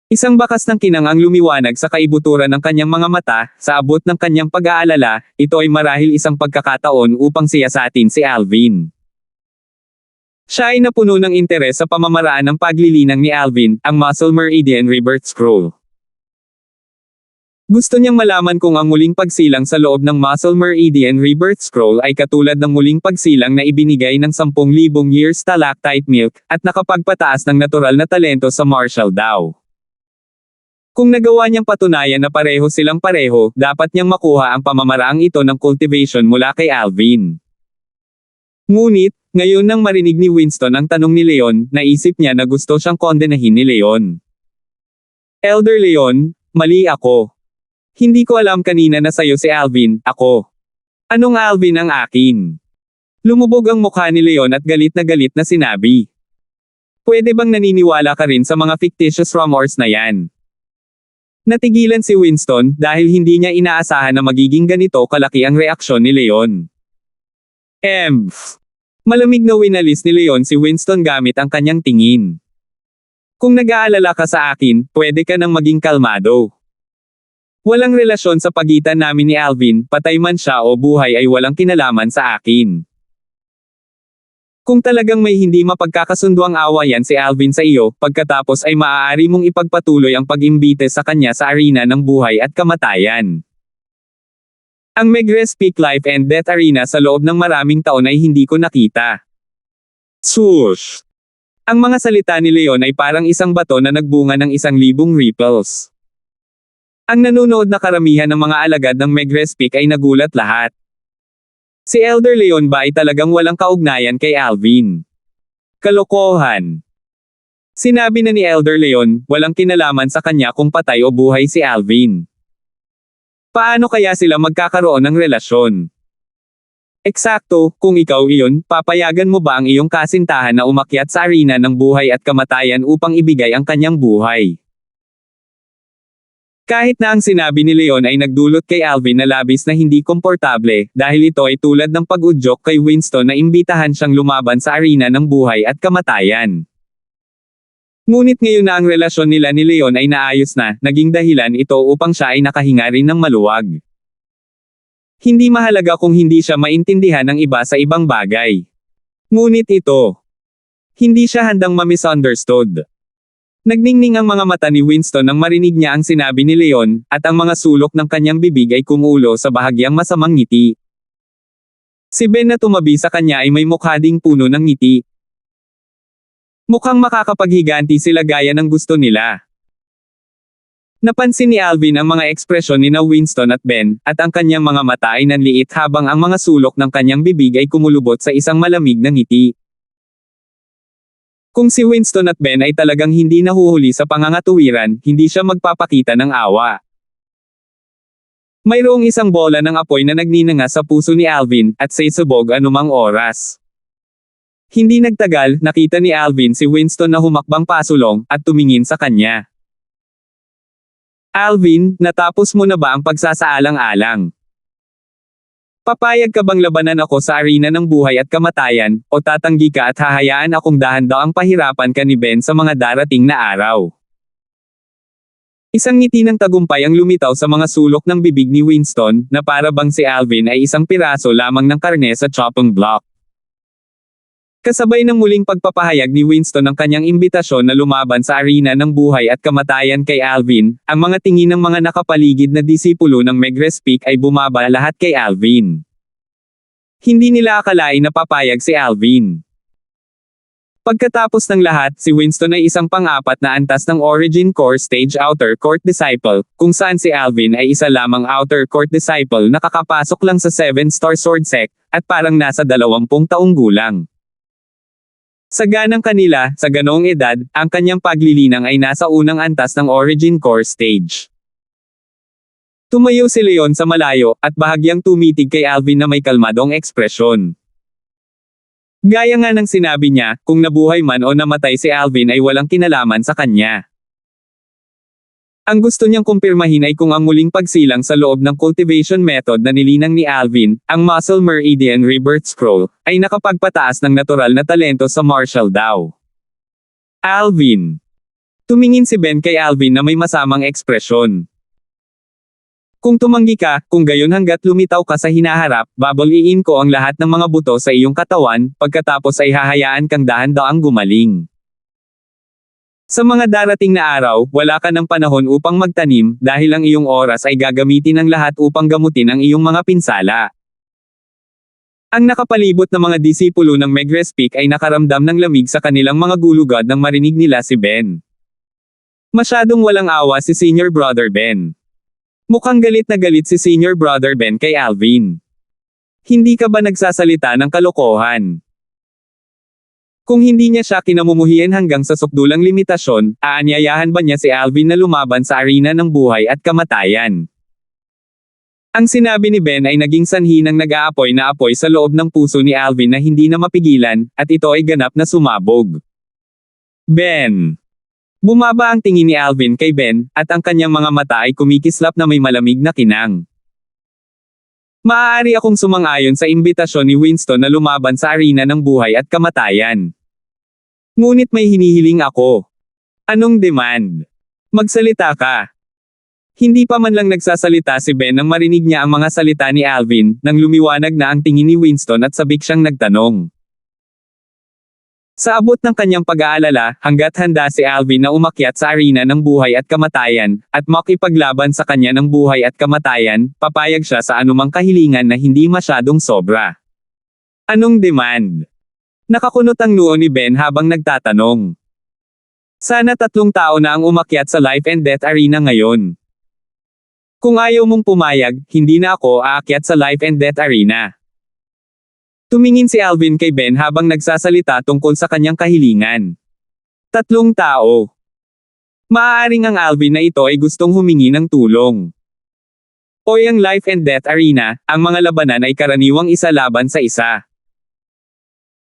Isang bakas ng kinang ang lumiwanag sa kaibuturan ng kanyang mga mata, sa abot ng kanyang pag-aalala, ito ay marahil isang pagkakataon upang siyasatin si Alvin. Siya ay napuno ng interes sa pamamaraan ng paglilinang ni Alvin, ang Muscle Meridian Rebirth Scroll. Gusto niyang malaman kung ang muling pagsilang sa loob ng Muscle Meridian Rebirth Scroll ay katulad ng muling pagsilang na ibinigay ng 10,000 years stalactite milk, at nakapagpataas ng natural na talento sa martial Dao. Kung nagawa niyang patunayan na pareho silang pareho, dapat niyang makuha ang pamamaraang ito ng cultivation mula kay Alvin. Ngunit, ngayon nang marinig ni Winston ang tanong ni Leon, naisip niya na gusto siyang kondenahin ni Leon. Elder Leon, mali ako. Hindi ko alam kanina na sayo si Alvin, ako. Anong Alvin ang akin? Lumubog ang mukha ni Leon at galit na sinabi. Pwede bang naniniwala ka rin sa mga fictitious rumors na yan? Natigilan si Winston dahil hindi niya inaasahan na magiging ganito kalaki ang reaksyon ni Leon. Malamig na winalis ni Leon si Winston gamit ang kanyang tingin. Kung nag-aalala ka sa akin, pwede ka nang maging kalmado. Walang relasyon sa pagitan namin ni Alvin, patay man siya o buhay ay walang kinalaman sa akin. Kung talagang may hindi mapagkakasunduang awayan si Alvin sa iyo, pagkatapos ay maaari mong ipagpatuloy ang pag-imbite sa kanya sa arena ng buhay at kamatayan. Ang Megrez Peak Life and Death Arena sa loob ng maraming taon ay hindi ko nakita. Swoosh! Ang mga salita ni Leon ay parang isang bato na nagbunga ng 1,000 ripples. Ang nanonood na karamihan ng mga alagad ng Megrez Peak ay nagulat lahat. Si Elder Leon ba ay talagang walang kaugnayan kay Alvin? Kalokohan! Sinabi na ni Elder Leon, walang kinalaman sa kanya kung patay o buhay si Alvin. Paano kaya sila magkakaroon ng relasyon? Eksakto, kung ikaw iyon, papayagan mo ba ang iyong kasintahan na umakyat sa arena ng buhay at kamatayan upang ibigay ang kanyang buhay? Kahit na ang sinabi ni Leon ay nagdulot kay Alvin na labis na hindi komportable, dahil ito ay tulad ng pag-udyok kay Winston na imbitahan siyang lumaban sa arena ng buhay at kamatayan. Ngunit ngayon na ang relasyon nila ni Leon ay naayos na, naging dahilan ito upang siya ay nakahinga rin ng maluwag. Hindi mahalaga kung hindi siya maintindihan ng iba sa ibang bagay. Ngunit ito, hindi siya handang ma-misunderstood. Nagningning ang mga mata ni Winston nang marinig niya ang sinabi ni Leon, at ang mga sulok ng kanyang bibig ay kumulo sa bahagyang masamang ngiti. Si Ben na tumabi sa kanya ay may mukha ding puno ng ngiti. Mukhang makakapaghiganti sila gaya ng gusto nila. Napansin ni Alvin ang mga ekspresyon ni na Winston at Ben, at ang kanyang mga mata ay nanliit habang ang mga sulok ng kanyang bibig ay kumulubot sa isang malamig na ngiti. Kung si Winston at Ben ay talagang hindi nahuhuli sa pangangatuwiran, hindi siya magpapakita ng awa. Mayroong isang bola ng apoy na nagninanga sa puso ni Alvin, at sasabog anumang oras. Hindi nagtagal, nakita ni Alvin si Winston na humakbang pasulong, at tumingin sa kanya. Alvin, natapos mo na ba ang pagsasaalang-alang? Papayag ka bang labanan ako sa arena ng buhay at kamatayan, o tatanggi ka at hahayaan akong dahan-daang pahirapan ka ni Ben sa mga darating na araw? Isang ngiti ng tagumpay ang lumitaw sa mga sulok ng bibig ni Winston, na para bang si Alvin ay isang piraso lamang ng karne sa chopping block. Kasabay ng muling pagpapahayag ni Winston ng kanyang imbitasyon na lumaban sa arena ng buhay at kamatayan kay Alvin, ang mga tingin ng mga nakapaligid na disipulo ng Megrez Peak ay bumaba lahat kay Alvin. Hindi nila akalain na papayag si Alvin. Pagkatapos ng lahat, si Winston ay isang pang-apat na antas ng Origin Core Stage Outer Court Disciple, kung saan si Alvin ay isa lamang Outer Court Disciple na kakapasok lang sa 7-star Sword Sect, at parang nasa 20 taong gulang. Sa ganang kanila, sa ganoong edad, ang kanyang paglilinang ay nasa unang antas ng Origin Core Stage. Tumayo si Leon sa malayo, at bahagyang tumitig kay Alvin na may kalmadong ekspresyon. Gaya nga ng sinabi niya, kung nabuhay man o namatay si Alvin ay walang kinalaman sa kanya. Ang gusto niyang kumpirmahin ay kung ang muling pagsilang sa loob ng cultivation method na nilinang ni Alvin, ang Muscle Meridian Rebirth Scroll, ay nakapagpataas ng natural na talento sa martial daw. Alvin. Tumingin si Ben kay Alvin na may masamang ekspresyon. Kung tumanggi ka, kung gayon hanggat lumitaw ka sa hinaharap, babaliin ko ang lahat ng mga buto sa iyong katawan, pagkatapos ay hahayaan kang dahan-daang gumaling. Sa mga darating na araw, wala ka ng panahon upang magtanim, dahil ang iyong oras ay gagamitin ng lahat upang gamutin ang iyong mga pinsala. Ang nakapalibot na mga disipulo ng Megrez Peak ay nakaramdam ng lamig sa kanilang mga gulugad nang marinig nila si Ben. Masyadong walang awa si Senior Brother Ben. Mukhang galit na galit si Senior Brother Ben kay Alvin. Hindi ka ba nagsasalita ng kalokohan? Kung hindi niya siya kinamumuhian hanggang sa sukdulang limitasyon, aanyayahan ba niya si Alvin na lumaban sa arena ng buhay at kamatayan? Ang sinabi ni Ben ay naging sanhi ng nag-aapoy na apoy sa loob ng puso ni Alvin na hindi na mapigilan, at ito ay ganap na sumabog. Ben. Bumaba ang tingin ni Alvin kay Ben, at ang kanyang mga mata ay kumikislap na may malamig na kinang. Maaari akong sumang-ayon sa imbitasyon ni Winston na lumaban sa arena ng buhay at kamatayan. Ngunit may hinihiling ako. Anong demand? Magsalita ka. Hindi pa man lang nagsasalita si Ben nang marinig niya ang mga salita ni Alvin, nang lumiwanag na ang tingin ni Winston at sabik siyang nagtanong. Sa abot ng kanyang pag-aalala, hangga't handa si Alvin na umakyat sa arena ng buhay at kamatayan, at makipaglaban sa kanya ng buhay at kamatayan, papayag siya sa anumang kahilingan na hindi masyadong sobra. Anong demand? Nakakunot ang noo ni Ben habang nagtatanong. Sana 3 tao na ang umakyat sa life and death arena ngayon. Kung ayaw mong pumayag, hindi na ako aakyat sa life and death arena. Tumingin si Alvin kay Ben habang nagsasalita tungkol sa kanyang kahilingan. 3 tao. Maaaring ang Alvin na ito ay gustong humingi ng tulong. O ang life and death arena, ang mga labanan ay karaniwang isa laban sa isa.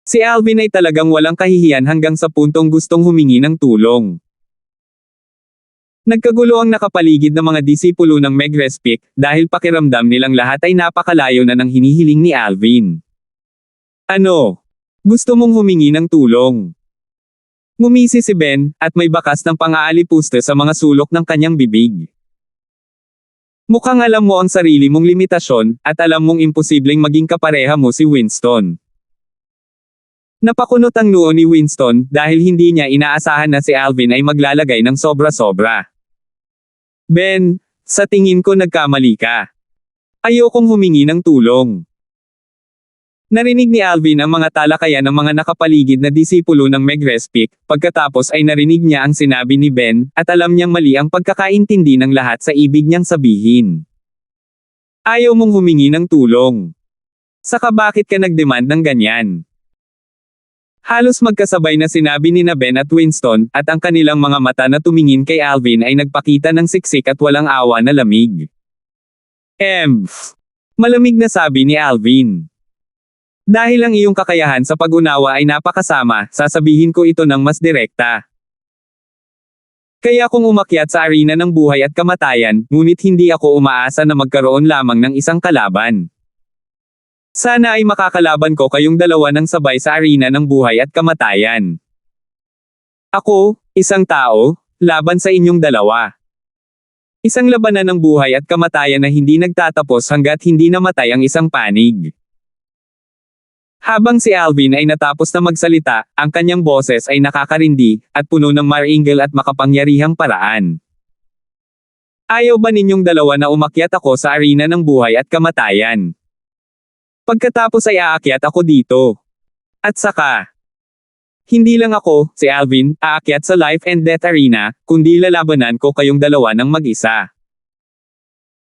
Si Alvin ay talagang walang kahihiyan hanggang sa puntong gustong humingi ng tulong. Nagkagulo ang nakapaligid ng mga disipulo ng Meg Respik, dahil pakiramdam nilang lahat ay napakalayo na ng hinihiling ni Alvin. Ano? Gusto mong humingi ng tulong? Ngumisi si Ben, at may bakas ng pang-aalipuste sa mga sulok ng kanyang bibig. Mukhang alam mo ang sarili mong limitasyon, at alam mong imposibleng maging kapareha mo si Winston. Napakunot ang noo ni Winston, dahil hindi niya inaasahan na si Alvin ay maglalagay ng sobra-sobra. Ben, sa tingin ko nagkamali ka. Ayokong humingi ng tulong. Narinig ni Alvin ang mga talakayan ng mga nakapaligid na disipulo ng Meg Respik, pagkatapos ay narinig niya ang sinabi ni Ben, at alam niyang mali ang pagkakaintindi ng lahat sa ibig niyang sabihin. Ayaw mong humingi ng tulong. Saka bakit ka nagdemand ng ganyan? Halos magkasabay na sinabi ni Ben at Winston, at ang kanilang mga mata na tumingin kay Alvin ay nagpakita ng siksik at walang awa na lamig. Malamig na sabi ni Alvin. Dahil ang iyong kakayahan sa pag-unawa ay napakasama, sasabihin ko ito ng mas direkta. Kaya kung umakyat sa arena ng buhay at kamatayan, ngunit hindi ako umaasa na magkaroon lamang ng isang kalaban. Sana ay makakalaban ko kayong dalawa ng sabay sa arena ng buhay at kamatayan. Ako, isang tao, laban sa inyong dalawa. Isang labanan ng buhay at kamatayan na hindi nagtatapos hanggat hindi namatay ang isang panig. Habang si Alvin ay natapos na magsalita, ang kanyang boses ay nakakarindi, at puno ng maringal at makapangyarihang paraan. Ayaw ba ninyong dalawa na umakyat ako sa arena ng buhay at kamatayan? Pagkatapos ay aakyat ako dito. At saka, hindi lang ako, si Alvin, aakyat sa life and death arena, kundi lalabanan ko kayong dalawa ng mag-isa.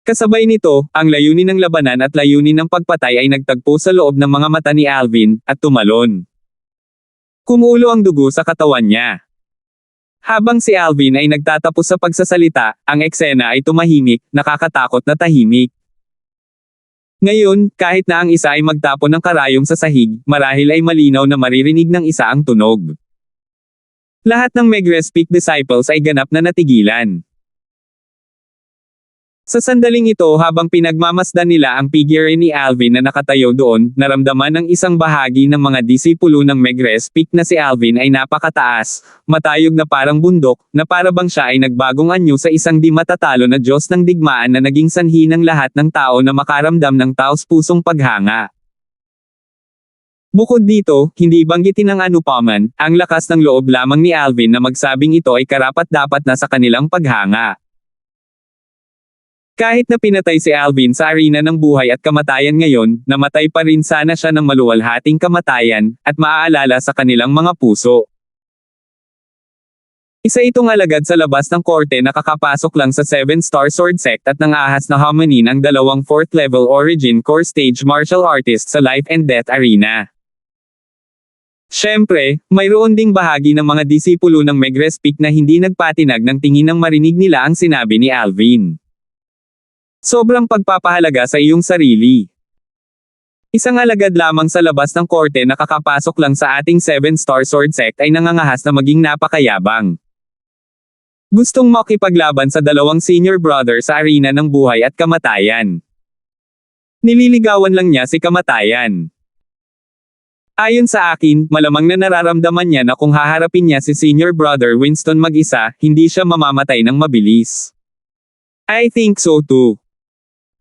Kasabay nito, ang layunin ng labanan at layunin ng pagpatay ay nagtagpo sa loob ng mga mata ni Alvin, at tumalon. Kumulo ang dugo sa katawan niya. Habang si Alvin ay nagtatapos sa pagsasalita, ang eksena ay tumahimik, nakakatakot na tahimik. Ngayon, kahit na ang isa ay magtapon ng karayom sa sahig, marahil ay malinaw na maririnig ng isa ang tunog. Lahat ng Meg Respik disciples ay ganap na natigilan. Sa sandaling ito habang pinagmamasdan nila ang figure ni Alvin na nakatayo doon, naramdaman ng isang bahagi ng mga disipulo ng Meg Respik na si Alvin ay napakataas, matayog na parang bundok, na parabang siya ay nagbagong anyo sa isang di matatalo na Diyos ng digmaan na naging sanhi ng lahat ng tao na makaramdam ng taos-pusong paghanga. Bukod dito, hindi banggitin ng anupaman, ang lakas ng loob lamang ni Alvin na magsabing ito ay karapat-dapat na sa kanilang paghanga. Kahit na pinatay si Alvin sa arena ng buhay at kamatayan ngayon, namatay pa rin sana siya ng maluwalhating kamatayan, at maaalala sa kanilang mga puso. Isa itong alagad sa labas ng korte na kakapasok lang sa 7-star sword sect at nang ahas na hamanin ang dalawang 4th level origin core stage martial artist sa life and death arena. Siyempre, mayroon ding bahagi ng mga disipulo ng Meg Respik na hindi nagpatinag ng tingin nang marinig nila ang sinabi ni Alvin. Sobrang pagpapahalaga sa iyong sarili. Isang alagad lamang sa labas ng korte na kakapasok lang sa ating 7-star sword sect ay nangangahas na maging napakayabang. Gustong makipaglaban sa dalawang senior brother sa arena ng buhay at kamatayan. Nililigawan lang niya si kamatayan. Ayon sa akin, malamang na nararamdaman niya na kung haharapin niya si senior brother Winston mag-isa, hindi siya mamamatay ng mabilis. I think so too.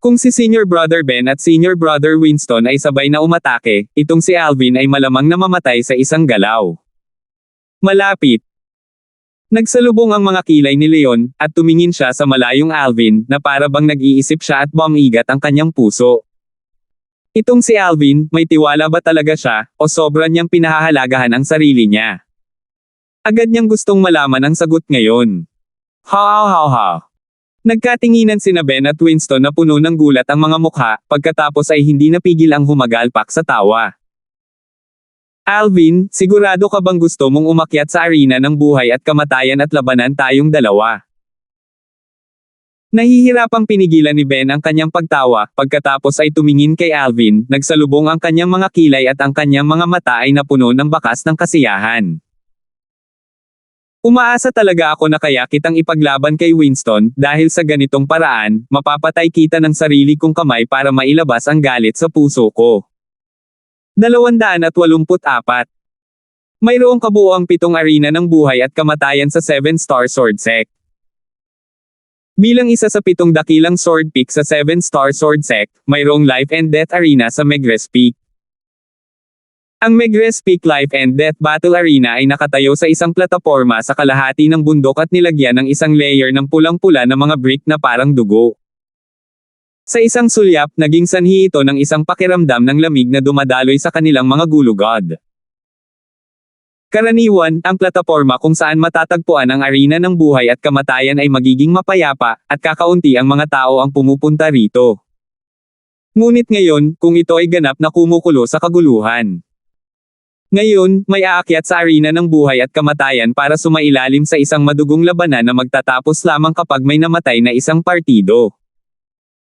Kung si Senior Brother Ben at Senior Brother Winston ay sabay na umatake, itong si Alvin ay malamang na mamatay sa isang galaw. Malapit. Nagsalubong ang mga kilay ni Leon, at tumingin siya sa malayong Alvin, na para bang nag-iisip siya at bumigat ang kanyang puso. Itong si Alvin, may tiwala ba talaga siya, o sobra niyang pinahahalagahan ang sarili niya? Agad niyang gustong malaman ang sagot ngayon. Ha. Nagkatinginan sina Ben at Winston na puno ng gulat ang mga mukha, pagkatapos ay hindi napigil ang humagalpak sa tawa. Alvin, sigurado ka bang gusto mong umakyat sa arena ng buhay at kamatayan at labanan tayong dalawa? Nahihirapang pinigilan ni Ben ang kanyang pagtawa, pagkatapos ay tumingin kay Alvin, nagsalubong ang kanyang mga kilay at ang kanyang mga mata ay napuno ng bakas ng kasiyahan. Umaasa talaga ako na kaya kitang ipaglaban kay Winston, dahil sa ganitong paraan, mapapatay kita ng sarili kong kamay para mailabas ang galit sa puso ko. 284. Mayroong kabuuang 7 arena ng buhay at kamatayan sa 7-star sword sect. Bilang isa sa 7 dakilang sword peak sa 7-star sword sect, mayroong life and death arena sa Megrez Peak. Ang Megrez Peak Life and Death Battle Arena ay nakatayo sa isang plataporma sa kalahati ng bundok at nilagyan ng isang layer ng pulang-pula na mga brick na parang dugo. Sa isang sulyap, naging sanhi ito ng isang pakiramdam ng lamig na dumadaloy sa kanilang mga gulugod. Karaniwan, ang plataporma kung saan matatagpuan ang arena ng buhay at kamatayan ay magiging mapayapa, at kakaunti ang mga tao ang pumupunta rito. Ngunit ngayon, kung ito ay ganap na kumukulo sa kaguluhan. Ngayon, may aakyat sa arena ng buhay at kamatayan para sumailalim sa isang madugong labanan na magtatapos lamang kapag may namatay na isang partido.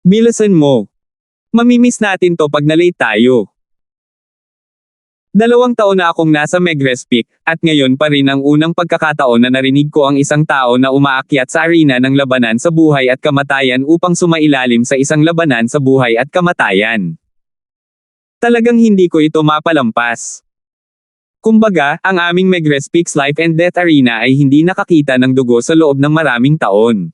Bilisan mo. Mamimiss natin to pag na-late tayo. 2 taon na akong nasa Megrez Peak, at ngayon pa rin ang unang pagkakataon na narinig ko ang isang tao na umaakyat sa arena ng labanan sa buhay at kamatayan upang sumailalim sa isang labanan sa buhay at kamatayan. Talagang hindi ko ito mapalampas. Kumbaga, ang aming Megrez Peak's Life and Death Arena ay hindi nakakita ng dugo sa loob ng maraming taon.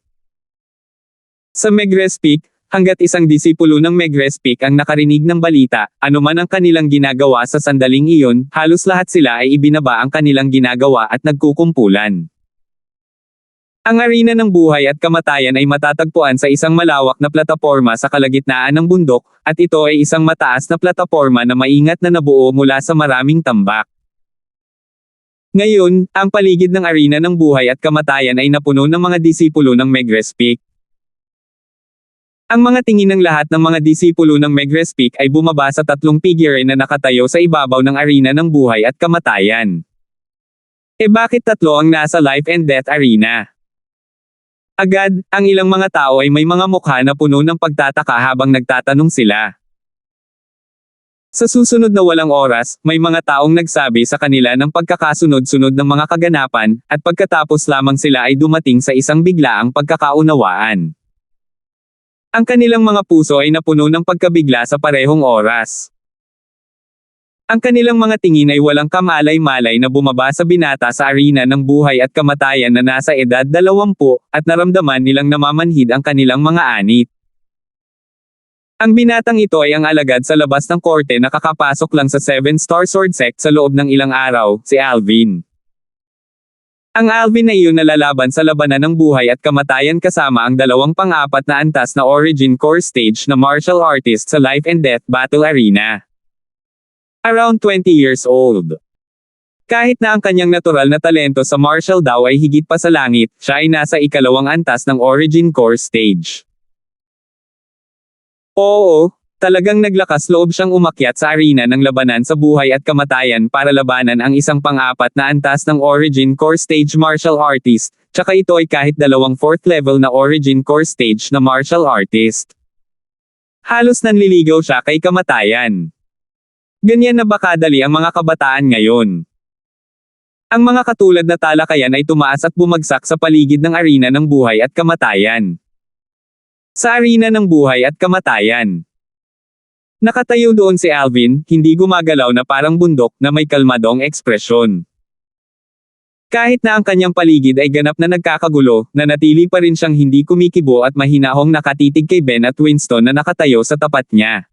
Sa Megrez Peak, hanggat isang disipulo ng Megrez Peak ang nakarinig ng balita, anuman ang kanilang ginagawa sa sandaling iyon, halos lahat sila ay ibinaba ang kanilang ginagawa at nagkukumpulan. Ang arena ng buhay at kamatayan ay matatagpuan sa isang malawak na plataporma sa kalagitnaan ng bundok, at ito ay isang mataas na plataporma na maingat na nabuo mula sa maraming tambak. Ngayon, ang paligid ng arena ng buhay at kamatayan ay napuno ng mga disipulo ng Megrez Peak. Ang mga tingin ng lahat ng mga disipulo ng Megrez Peak ay bumaba sa 3 figure na nakatayo sa ibabaw ng arena ng buhay at kamatayan. Bakit 3 ang nasa life and death arena? Agad, ang ilang mga tao ay may mga mukha na puno ng pagtataka habang nagtatanong sila. Sa susunod na walang oras, may mga taong nagsabi sa kanila ng pagkakasunod-sunod ng mga kaganapan, at pagkatapos lamang sila ay dumating sa isang biglaang pagkakaunawaan. Ang kanilang mga puso ay napuno ng pagkabigla sa parehong oras. Ang kanilang mga tingin ay walang kamalay-malay na bumaba sa binata sa arena ng buhay at kamatayan na nasa edad 20, at naramdaman nilang namamanhid ang kanilang mga anit. Ang binatang ito ay ang alagad sa labas ng korte na kakapasok lang sa 7-star sword sect sa loob ng ilang araw, si Alvin. Ang Alvin na iyon nalalaban sa labanan ng buhay at kamatayan kasama ang 2 pang-4 na antas na Origin Core Stage na martial artist sa Life and Death Battle Arena. Around 20 years old. Kahit na ang kanyang natural na talento sa martial daw ay higit pa sa langit, siya ay nasa 2 antas ng Origin Core Stage. Oo, talagang naglakas loob siyang umakyat sa arena ng labanan sa buhay at kamatayan para labanan ang isang pang-4 na antas ng Origin Core Stage martial artist, tsaka ito ay kahit 2 4th level na Origin Core Stage na martial artist. Halos nanliligaw siya kay kamatayan. Ganyan na ba kadali ang mga kabataan ngayon? Ang mga katulad na talakayan ay tumaas at bumagsak sa paligid ng arena ng buhay at kamatayan. Sa arena ng buhay at kamatayan. Nakatayo doon si Alvin, hindi gumagalaw na parang bundok na may kalmadong ekspresyon. Kahit na ang kanyang paligid ay ganap na nagkakagulo, nanatili pa rin siyang hindi kumikibo at mahinahong nakatitig kay Ben at Winston na nakatayo sa tapat niya.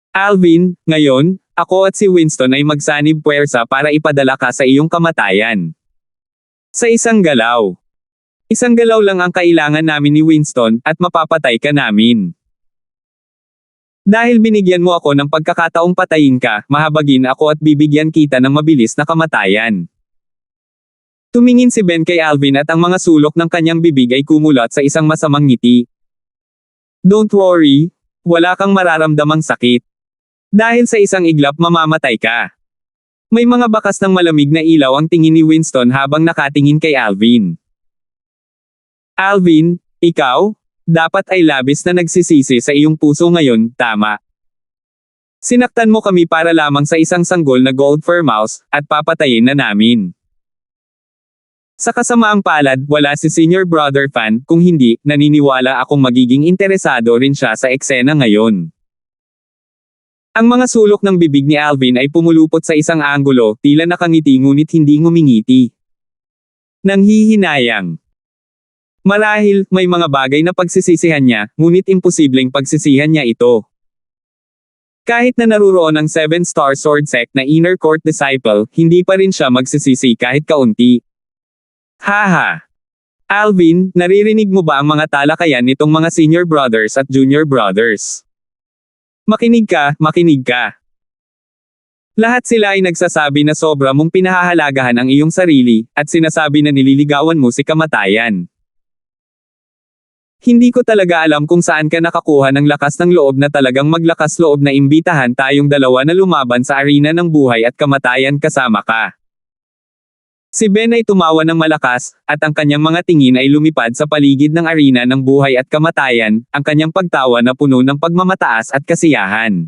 Alvin, ngayon, ako at si Winston ay magsanib puwersa para ipadala ka sa iyong kamatayan. Sa isang galaw. Isang galaw lang ang kailangan namin ni Winston, at mapapatay ka namin. Dahil binigyan mo ako ng pagkakataong patayin ka, mahabagin ako at bibigyan kita ng mabilis na kamatayan. Tumingin si Ben kay Alvin at ang mga sulok ng kanyang bibig ay kumulat sa isang masamang ngiti. Don't worry, wala kang mararamdamang sakit. Dahil sa isang iglap mamamatay ka. May mga bakas ng malamig na ilaw ang tingin ni Winston habang nakatingin kay Alvin. Alvin, ikaw? Dapat ay labis na nagsisisi sa iyong puso ngayon, tama. Sinaktan mo kami para lamang sa isang sanggol na gold fur mouse, at papatayin na namin. Sa kasamaang palad, wala si Senior Brother Fan, kung hindi, naniniwala akong magiging interesado rin siya sa eksena ngayon. Ang mga sulok ng bibig ni Alvin ay pumulupot sa isang anggulo, tila nakangiti ngunit hindi ngumingiti. Nanghihinayang. Marahil, may mga bagay na pagsisisihan niya, ngunit imposibleng pagsisihan niya ito. Kahit na naruroon ang 7-star sword sect na inner court disciple, hindi pa rin siya magsisisi kahit kaunti. Haha! Alvin, naririnig mo ba ang mga talakayan nitong mga senior brothers at junior brothers? Makinig ka, makinig ka. Lahat sila ay nagsasabi na sobra mong pinahahalagahan ang iyong sarili, at sinasabi na nililigawan mo si kamatayan. Hindi ko talaga alam kung saan ka nakakuha ng lakas ng loob na talagang maglakas loob na imbitahan tayong dalawa na lumaban sa arena ng buhay at kamatayan kasama ka. Si Ben ay tumawa ng malakas, at ang kanyang mga tingin ay lumipad sa paligid ng arena ng buhay at kamatayan, ang kanyang pagtawa na puno ng pagmamataas at kasiyahan.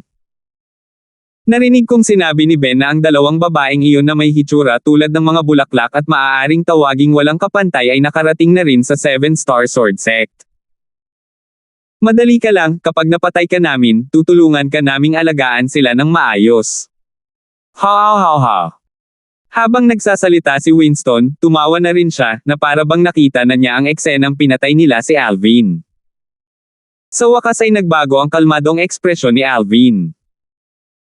Narinig kong sinabi ni Ben na ang dalawang babaeng iyon na may hitsura tulad ng mga bulaklak at maaaring tawaging walang kapantay ay nakarating na rin sa 7-star sword sect. Madali ka lang, kapag napatay ka namin, tutulungan ka naming alagaan sila ng maayos. Ha. Habang nagsasalita si Winston, tumawa na rin siya, na para bang nakita na niya ang eksenang pinatay nila si Alvin. Sa wakas ay nagbago ang kalmadong ekspresyon ni Alvin.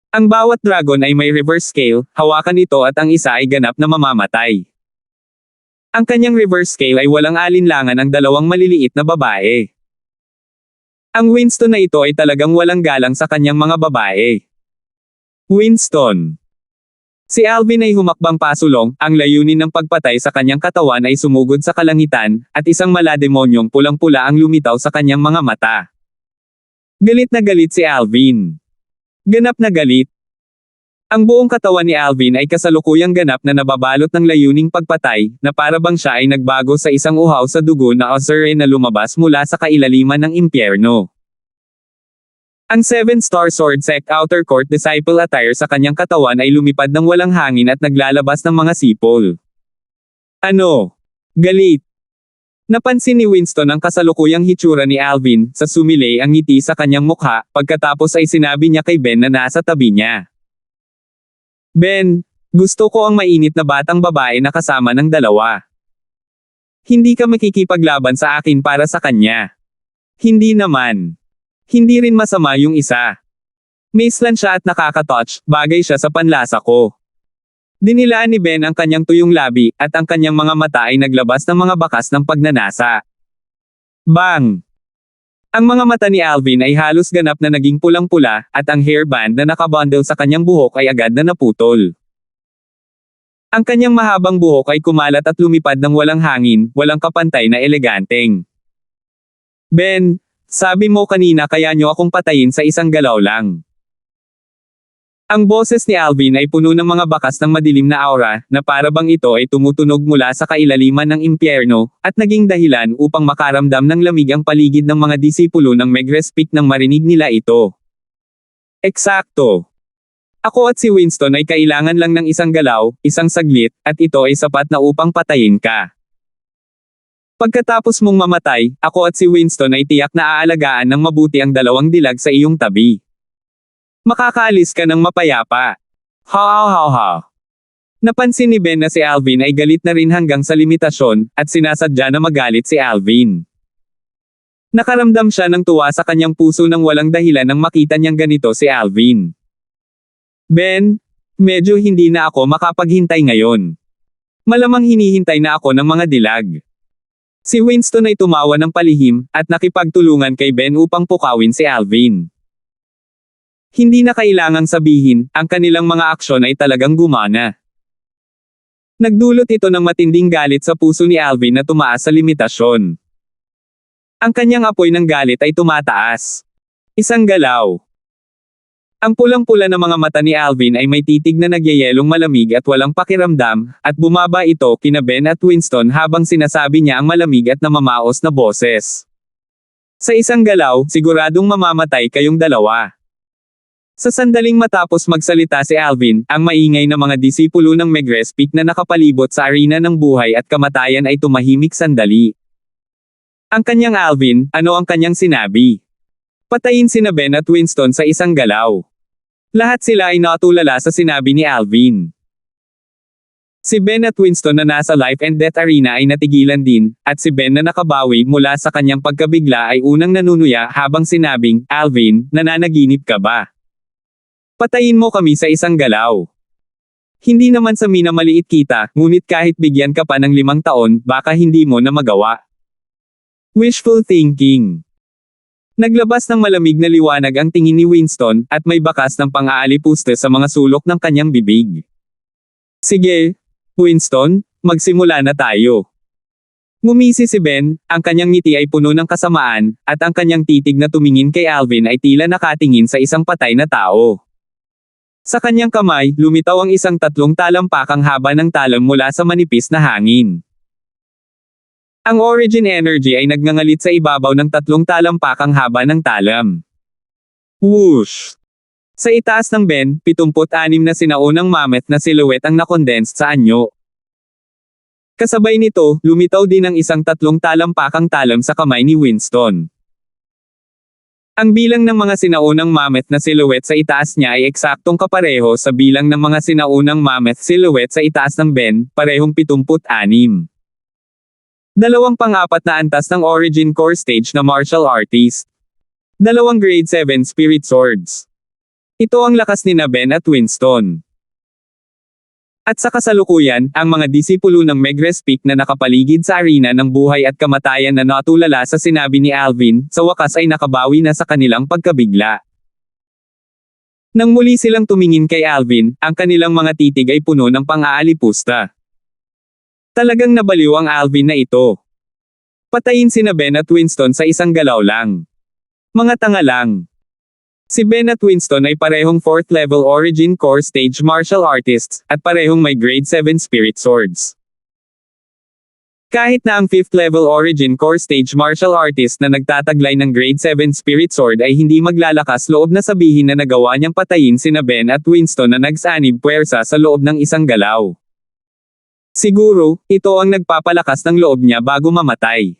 Ang bawat dragon ay may reverse scale, hawakan ito at ang isa ay ganap na mamamatay. Ang kanyang reverse scale ay walang alinlangan ang dalawang maliliit na babae. Ang Winston na ito ay talagang walang galang sa kanyang mga babae. Winston. Si Alvin ay humakbang pasulong, ang layunin ng pagpatay sa kanyang katawan ay sumugod sa kalangitan, at isang malademonyong pulang-pula ang lumitaw sa kanyang mga mata. Galit na galit si Alvin. Ganap na galit. Ang buong katawan ni Alvin ay kasalukuyang ganap na nababalot ng layuning pagpatay, na para bang siya ay nagbago sa isang uhaw sa dugo na Ozure na lumabas mula sa kailaliman ng impyerno. Ang 7-star sword sect outer court disciple attire sa kanyang katawan ay lumipad ng walang hangin at naglalabas ng mga sipol. Ano? Galit. Napansin ni Winston ang kasalukuyang hitsura ni Alvin, sa sumilay ang ngiti sa kanyang mukha, pagkatapos ay sinabi niya kay Ben na nasa tabi niya. Ben, gusto ko ang mainit na batang babae na kasama ng dalawa. Hindi ka makikipaglaban sa akin para sa kanya. Hindi naman. Hindi rin masama yung isa. Maislan siya at nakaka-touch, bagay siya sa panlasa ko. Dinilaan ni Ben ang kanyang tuyong labi, at ang kanyang mga mata ay naglabas ng mga bakas ng pagnanasa. Bang! Ang mga mata ni Alvin ay halos ganap na naging pulang-pula, at ang hairband na nakabundle sa kanyang buhok ay agad na naputol. Ang kanyang mahabang buhok ay kumalat at lumipad ng walang hangin, walang kapantay na eleganteng. Ben, sabi mo kanina kaya nyo akong patayin sa isang galaw lang. Ang boses ni Alvin ay puno ng mga bakas ng madilim na aura, na para bang ito ay tumutunog mula sa kailaliman ng impyerno, at naging dahilan upang makaramdam ng lamig ang paligid ng mga disipulo ng Megrespik nang marinig nila ito. Eksakto. Ako at si Winston ay kailangan lang ng isang galaw, isang saglit, at ito ay sapat na upang patayin ka. Pagkatapos mong mamatay, ako at si Winston ay tiyak na aalagaan ng mabuti ang dalawang dilag sa iyong tabi. Makakaalis ka ng mapayapa. Ha. Napansin ni Ben na si Alvin ay galit na rin hanggang sa limitasyon, at sinasadya na magalit si Alvin. Nakaramdam siya ng tuwa sa kanyang puso nang walang dahilan nang makita niyang ganito si Alvin. Ben, medyo hindi na ako makapaghintay ngayon. Malamang hinihintay na ako ng mga dilag. Si Winston ay tumawa ng palihim, at nakipagtulungan kay Ben upang pukawin si Alvin. Hindi na kailangang sabihin, ang kanilang mga aksyon ay talagang gumana. Nagdulot ito ng matinding galit sa puso ni Alvin na tumaas sa limitasyon. Ang kanyang apoy ng galit ay tumataas. Isang galaw. Ang pulang-pula na mga mata ni Alvin ay may titig na nagyayelong malamig at walang pakiramdam, at bumaba ito kina Ben at Winston habang sinasabi niya ang malamig at namamaos na boses. Sa isang galaw, siguradong mamamatay kayong dalawa. Sa sandaling matapos magsalita si Alvin, ang maingay na mga disipulo ng Megrespik na nakapalibot sa arena ng buhay at kamatayan ay tumahimik sandali. Ang kanyang Alvin, ano ang kanyang sinabi? Patayin sina Ben at Winston sa isang galaw. Lahat sila ay natulala sa sinabi ni Alvin. Si Ben at Winston na nasa life and death arena ay natigilan din, at si Ben na nakabawi mula sa kanyang pagkabigla ay unang nanunuya habang sinabing, Alvin, nananaginip ka ba? Patayin mo kami sa isang galaw. Hindi naman sa minamaliit kita, ngunit kahit bigyan ka pa ng 5 taon, baka hindi mo na magawa. Wishful thinking. Naglabas ng malamig na liwanag ang tingin ni Winston, at may bakas ng pang-aalipuste sa mga sulok ng kanyang bibig. Sige, Winston, magsimula na tayo. Ngumisi si Ben, ang kanyang ngiti ay puno ng kasamaan, at ang kanyang titig na tumingin kay Alvin ay tila nakatingin sa isang patay na tao. Sa kanyang kamay, lumitaw ang isang 3 talampakang haba ng talam mula sa manipis na hangin. Ang origin energy ay nagngangalit sa ibabaw ng 3 talampakang haba ng talam. Whoosh! Sa itaas ng Ben, 76 na sinaunang mammoth na silhouette ang nakondensed sa anyo. Kasabay nito, lumitaw din ang isang 3 talampakang talam sa kamay ni Winston. Ang bilang ng mga sinaunang mammoth na silhouette sa itaas niya ay eksaktong kapareho sa bilang ng mga sinaunang mammoth silhouette sa itaas ng Ben, parehong 76. 2 pang-4 na antas ng Origin Core Stage na martial artist. 2 grade 7 spirit swords. Ito ang lakas ni Ben at Winston. At sa kasalukuyan, ang mga disipulo ng Megrespik na nakapaligid sa arena ng buhay at kamatayan na natulala sa sinabi ni Alvin, sa wakas ay nakabawi na sa kanilang pagkabigla. Nang muli silang tumingin kay Alvin, ang kanilang mga titig ay puno ng pang-aalipusta. Talagang nabaliw ang Alvin na ito. Patayin sina Ben at Winston sa isang galaw lang. Mga tanga lang. Si Ben at Winston ay parehong 4th level Origin Core Stage martial artists, at parehong may grade 7 spirit swords. Kahit na ang 5th level Origin Core Stage martial artist na nagtataglay ng grade 7 spirit sword ay hindi maglalakas loob na sabihin na nagawa niyang patayin sina Ben at Winston na nagsanib puwersa sa loob ng isang galaw. Siguro, ito ang nagpapalakas ng loob niya bago mamatay.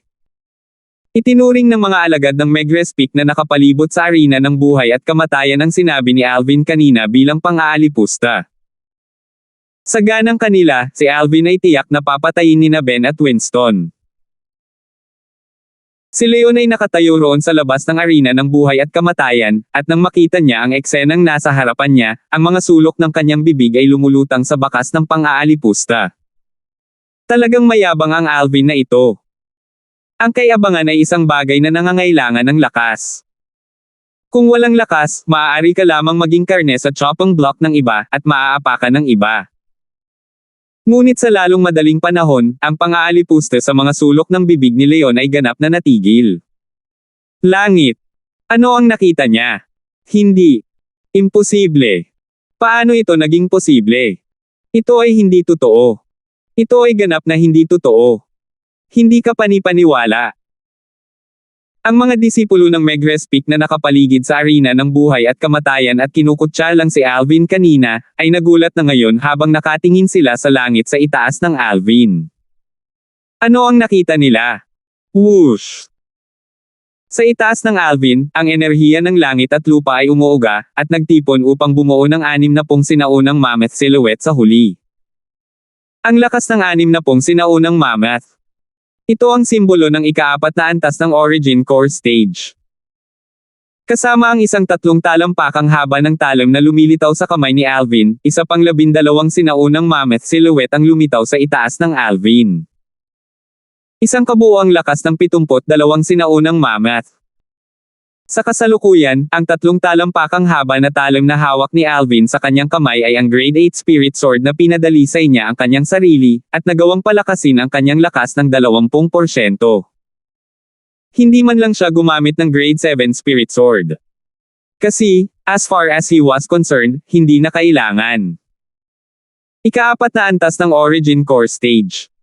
Itinuring ng mga alagad ng Megrespik na nakapalibot sa arena ng buhay at kamatayan ang sinabi ni Alvin kanina bilang pang-aalipusta. Sa ganang kanila, si Alvin ay tiyak na papatayin ni Ben at Winston. Si Leon ay nakatayo roon sa labas ng arena ng buhay at kamatayan, at nang makita niya ang eksenang nasa harapan niya, ang mga sulok ng kanyang bibig ay lumulutang sa bakas ng pang-aalipusta. Talagang mayabang ang Alvin na ito. Ang kayabangan ay isang bagay na nangangailangan ng lakas. Kung walang lakas, maaari ka lamang maging karne sa chopping block ng iba, at maaapakan ng iba. Ngunit sa lalong madaling panahon, ang pang-aalipusta sa mga sulok ng bibig ni Leon ay ganap na natigil. Langit. Ano ang nakita niya? Hindi. Imposible. Paano ito naging posible? Ito ay hindi totoo. Ito ay ganap na hindi totoo. Hindi ka panipaniwala. Ang mga disipulo ng Megrespik na nakapaligid sa arena ng buhay at kamatayan at kinukutya lang si Alvin kanina, ay nagulat na ngayon habang nakatingin sila sa langit sa itaas ng Alvin. Ano ang nakita nila? Whoosh! Sa itaas ng Alvin, ang enerhiya ng langit at lupa ay umuuga, at nagtipon upang bumuo ng 60 sinaunang mammoth silhouette sa huli. Ang lakas ng 60 sinaunang mammoth. Ito ang simbolo ng ikaapat na antas ng Origin Core Stage. Kasama ang isang 3 talampakang haba ng talim na lumilitaw sa kamay ni Alvin, isa pang 12 sinaunang mammoth silhouette ang lumitaw sa itaas ng Alvin. Isang kabuuang lakas ng 72 sinaunang mammoth. Sa kasalukuyan, ang 3 talampakang haba na talim na hawak ni Alvin sa kanyang kamay ay ang Grade 8 Spirit Sword na pinadalisay niya ang kanyang sarili, at nagawang palakasin ang kanyang lakas ng 20%. Hindi man lang siya gumamit ng Grade 7 Spirit Sword. Kasi, as far as he was concerned, hindi na kailangan. Ikaapat na antas ng Origin Core Stage.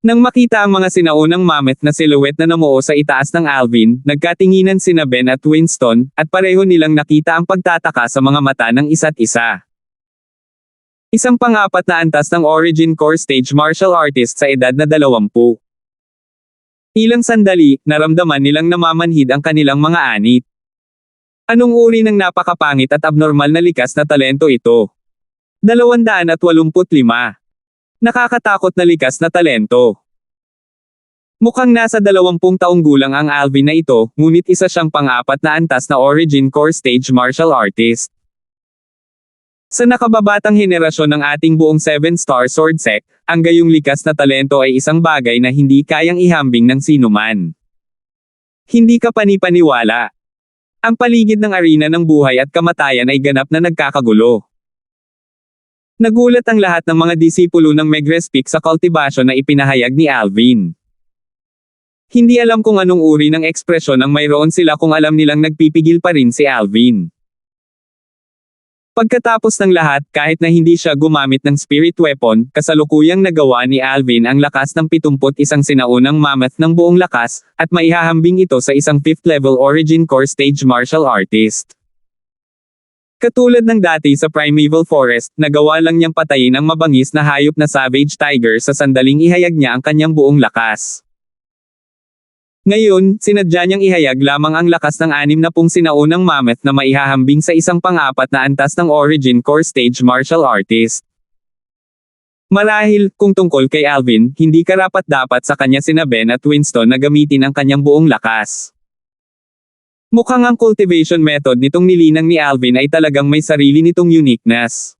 Nang makita ang mga sinaunang mammoth na silhouette na namuo sa itaas ng Alvin, nagkatinginan sina Ben at Winston, at pareho nilang nakita ang pagtataka sa mga mata ng isa't isa. Isang pang-apat na antas ng Origin Core Stage martial artist sa edad na 20. Ilang sandali, naramdaman nilang namamanhid ang kanilang mga anit. Anong uri ng napakapangit at abnormal na likas na talento ito? 285. Nakakatakot na likas na talento. Mukhang nasa 20 taong gulang ang Alvin na ito, ngunit isa siyang pang-apat na antas na Origin Core Stage martial artist. Sa nakababatang henerasyon ng ating buong 7-star sword sect, ang gayong likas na talento ay isang bagay na hindi kayang ihambing ng sinuman. Hindi ka panipaniwala. Ang paligid ng arena ng buhay at kamatayan ay ganap na nagkakagulo. Nagulat ang lahat ng mga disipulo ng Megrespik sa cultivation na ipinahayag ni Alvin. Hindi alam kung anong uri ng ekspresyon ang mayroon sila kung alam nilang nagpipigil pa rin si Alvin. Pagkatapos ng lahat, kahit na hindi siya gumamit ng spirit weapon, kasalukuyang nagawa ni Alvin ang lakas ng 71 sinaunang mammoth ng buong lakas, at maihahambing ito sa isang 5th level Origin Core Stage martial artist. Katulad ng dati sa Primeval Forest, nagawa lang niyang patayin ang mabangis na hayop na Savage Tiger sa sandaling ihayag niya ang kanyang buong lakas. Ngayon, sinadya niyang ihayag lamang ang lakas ng 60 sinaunang mammoth na maihahambing sa isang pang-apat na antas ng Origin Core Stage martial artist. Marahil, kung tungkol kay Alvin, hindi karapat-dapat sa kanya sina Ben at Winston na gamitin ang kanyang buong lakas. Mukhang ang cultivation method nitong nilinang ni Alvin ay talagang may sarili nitong uniqueness.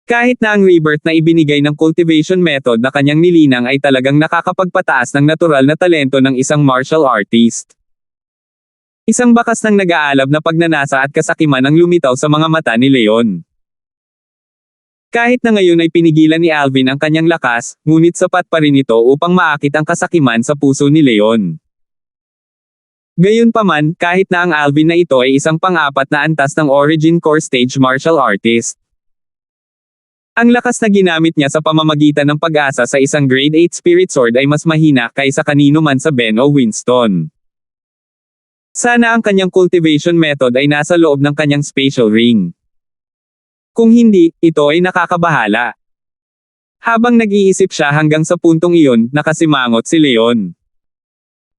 Kahit na ang rebirth na ibinigay ng cultivation method na kanyang nilinang ay talagang nakakapagpataas ng natural na talento ng isang martial artist. Isang bakas ng nag-aalab na pagnanasa at kasakiman ang lumitaw sa mga mata ni Leon. Kahit na ngayon ay pinigilan ni Alvin ang kanyang lakas, ngunit sapat pa rin ito upang maakit ang kasakiman sa puso ni Leon. Gayunpaman, kahit na ang Alvin na ito ay isang pang-apat na antas ng Origin Core Stage martial artist. Ang lakas na ginamit niya sa pamamagitan ng pag-asa sa isang Grade 8 Spirit Sword ay mas mahina kaysa kanino man sa Ben o Winston. Sana ang kanyang cultivation method ay nasa loob ng kanyang spatial ring. Kung hindi, ito ay nakakabahala. Habang nag-iisip siya hanggang sa puntong iyon, nakasimangot si Leon.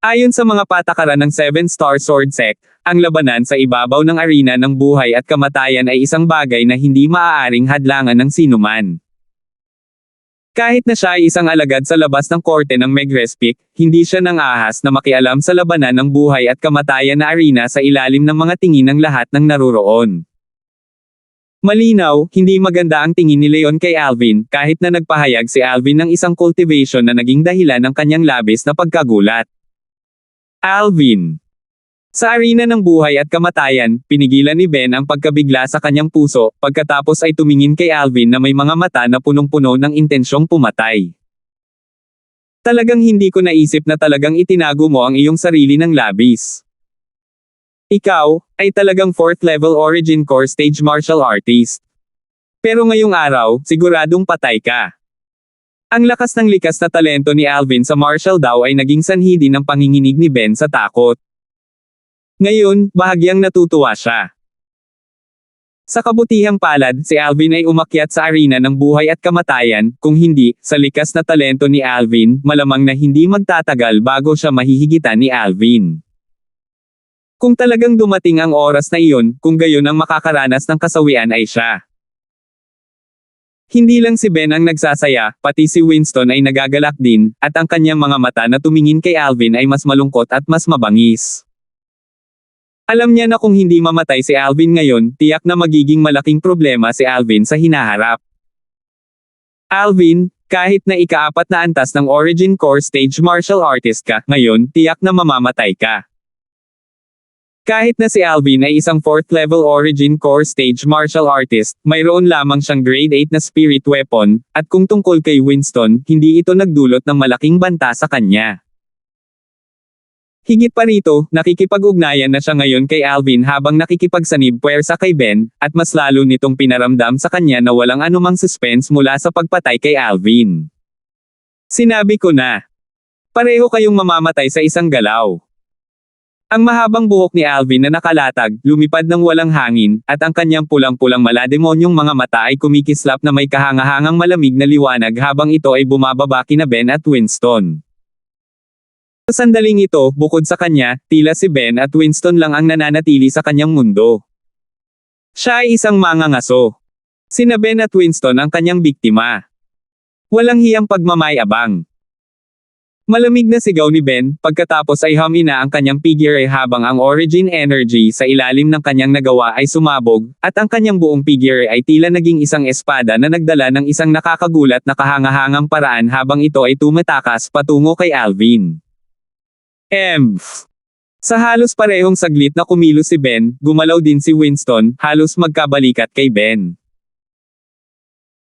Ayon sa mga patakaran ng 7-star sword sect, ang labanan sa ibabaw ng arena ng buhay at kamatayan ay isang bagay na hindi maaaring hadlangan ng sinuman. Kahit na siya ay isang alagad sa labas ng korte ng Megrespik, hindi siya nang ahas na makialam sa labanan ng buhay at kamatayan na arena sa ilalim ng mga tingin ng lahat ng naruroon. Malinaw, hindi maganda ang tingin ni Leon kay Alvin, kahit na nagpahayag si Alvin ng isang cultivation na naging dahilan ng kanyang labis na pagkagulat. Alvin. Sa arena ng buhay at kamatayan, pinigilan ni Ben ang pagkabigla sa kanyang puso, pagkatapos ay tumingin kay Alvin na may mga mata na punong-puno ng intensyong pumatay. Talagang hindi ko naisip na talagang itinago mo ang iyong sarili ng labis. Ikaw, ay talagang 4th level Origin Core Stage martial artist. Pero ngayong araw, siguradong patay ka. Ang lakas ng likas na talento ni Alvin sa martial daw ay naging sanhi din ng panginginig ni Ben sa takot. Ngayon, bahagyang natutuwa siya. Sa kabutihang palad, si Alvin ay umakyat sa arena ng buhay at kamatayan, kung hindi, sa likas na talento ni Alvin, malamang na hindi magtatagal bago siya mahihigitan ni Alvin. Kung talagang dumating ang oras na iyon, kung gayon ang makakaranas ng kasawian ay siya. Hindi lang si Ben ang nagsasaya, pati si Winston ay nagagalak din, at ang kanyang mga mata na tumingin kay Alvin ay mas malungkot at mas mabangis. Alam niya na kung hindi mamatay si Alvin ngayon, tiyak na magiging malaking problema si Alvin sa hinaharap. Alvin, kahit na ika-4 na antas ng Origin Core Stage martial artist ka, ngayon, tiyak na mamamatay ka. Kahit na si Alvin ay isang 4th level Origin Core Stage martial artist, mayroon lamang siyang grade 8 na spirit weapon, at kung tungkol kay Winston, hindi ito nagdulot ng malaking banta sa kanya. Higit pa rito, nakikipag-ugnayan na siya ngayon kay Alvin habang nakikipagsanib puwersa kay Ben, at mas lalo nitong pinaramdam sa kanya na walang anumang suspense mula sa pagpatay kay Alvin. Sinabi ko na, pareho kayong mamamatay sa isang galaw. Ang mahabang buhok ni Alvin na nakalatag, lumipad ng walang hangin, at ang kanyang pulang-pulang malademonyong mga mata ay kumikislap na may kahangahangang malamig na liwanag habang ito ay bumababa kina Ben at Winston. Sa sandaling ito, bukod sa kanya, tila si Ben at Winston lang ang nananatili sa kanyang mundo. Siya ay isang mangangaso. Sina Ben at Winston ang kanyang biktima. Walang hiyang pagmamayabang. Malamig na sigaw ni Ben, pagkatapos ay humina ang kanyang figure habang ang origin energy sa ilalim ng kanyang nagawa ay sumabog, at ang kanyang buong figure ay tila naging isang espada na nagdala ng isang nakakagulat na kahangahangang paraan habang ito ay tumatakas patungo kay Alvin. Sa halos parehong saglit na kumilos si Ben, gumalaw din si Winston, halos magkabalikat kay Ben.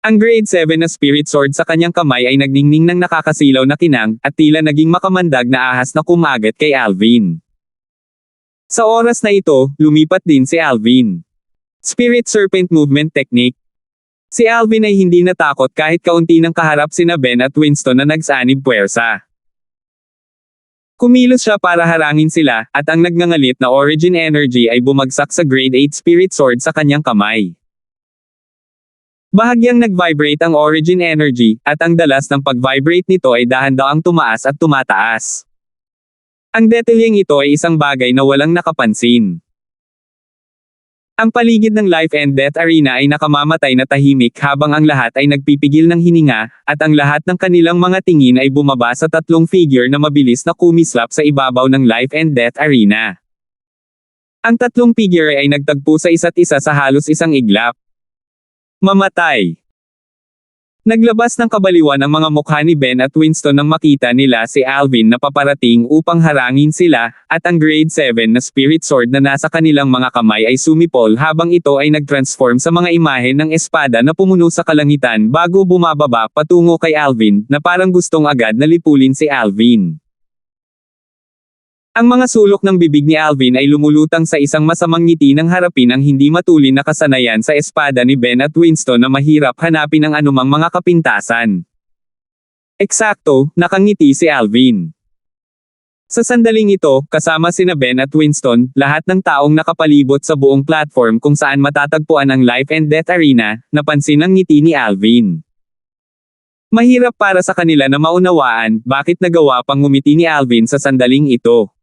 Ang grade 7 na spirit sword sa kanyang kamay ay nagningning ng nakakasilaw na kinang, at tila naging makamandag na ahas na kumagat kay Alvin. Sa oras na ito, lumipat din si Alvin. Spirit Serpent Movement Technique. Si Alvin ay hindi natakot kahit kaunti ng kaharap sina Ben at Winston na nagsanib puwersa. Kumilos siya para harangin sila, at ang nagngangalit na origin energy ay bumagsak sa grade 8 spirit sword sa kanyang kamay. Bahagyang nag-vibrate ang origin energy, at ang dalas ng pag-vibrate nito ay dahan-daang tumaas at tumataas. Ang detalyeng ito ay isang bagay na walang nakapansin. Ang paligid ng life and death arena ay nakamamatay na tahimik habang ang lahat ay nagpipigil ng hininga, at ang lahat ng kanilang mga tingin ay bumaba sa tatlong figure na mabilis na kumislap sa ibabaw ng life and death arena. Ang tatlong figure ay nagtagpo sa isa't isa sa halos isang iglap. Mamatay. Naglabas ng kabaliwan ang mga mukha ni Ben at Winston nang makita nila si Alvin na paparating upang harangin sila, at ang grade 7 na spirit sword na nasa kanilang mga kamay ay sumipol habang ito ay nag-transform sa mga imahe ng espada na pumuno sa kalangitan bago bumababa patungo kay Alvin, na parang gustong agad na lipulin si Alvin. Ang mga sulok ng bibig ni Alvin ay lumulutang sa isang masamang ngiti ng harapin ang hindi matulin na kasanayan sa espada ni Ben at Winston na mahirap hanapin ang anumang mga kapintasan. Eksakto, nakangiti si Alvin. Sa sandaling ito, kasama sina Ben at Winston, lahat ng taong nakapalibot sa buong platform kung saan matatagpuan ang life and death arena, napansin ang ngiti ni Alvin. Mahirap para sa kanila na maunawaan, bakit nagawa pang ngumiti ni Alvin sa sandaling ito.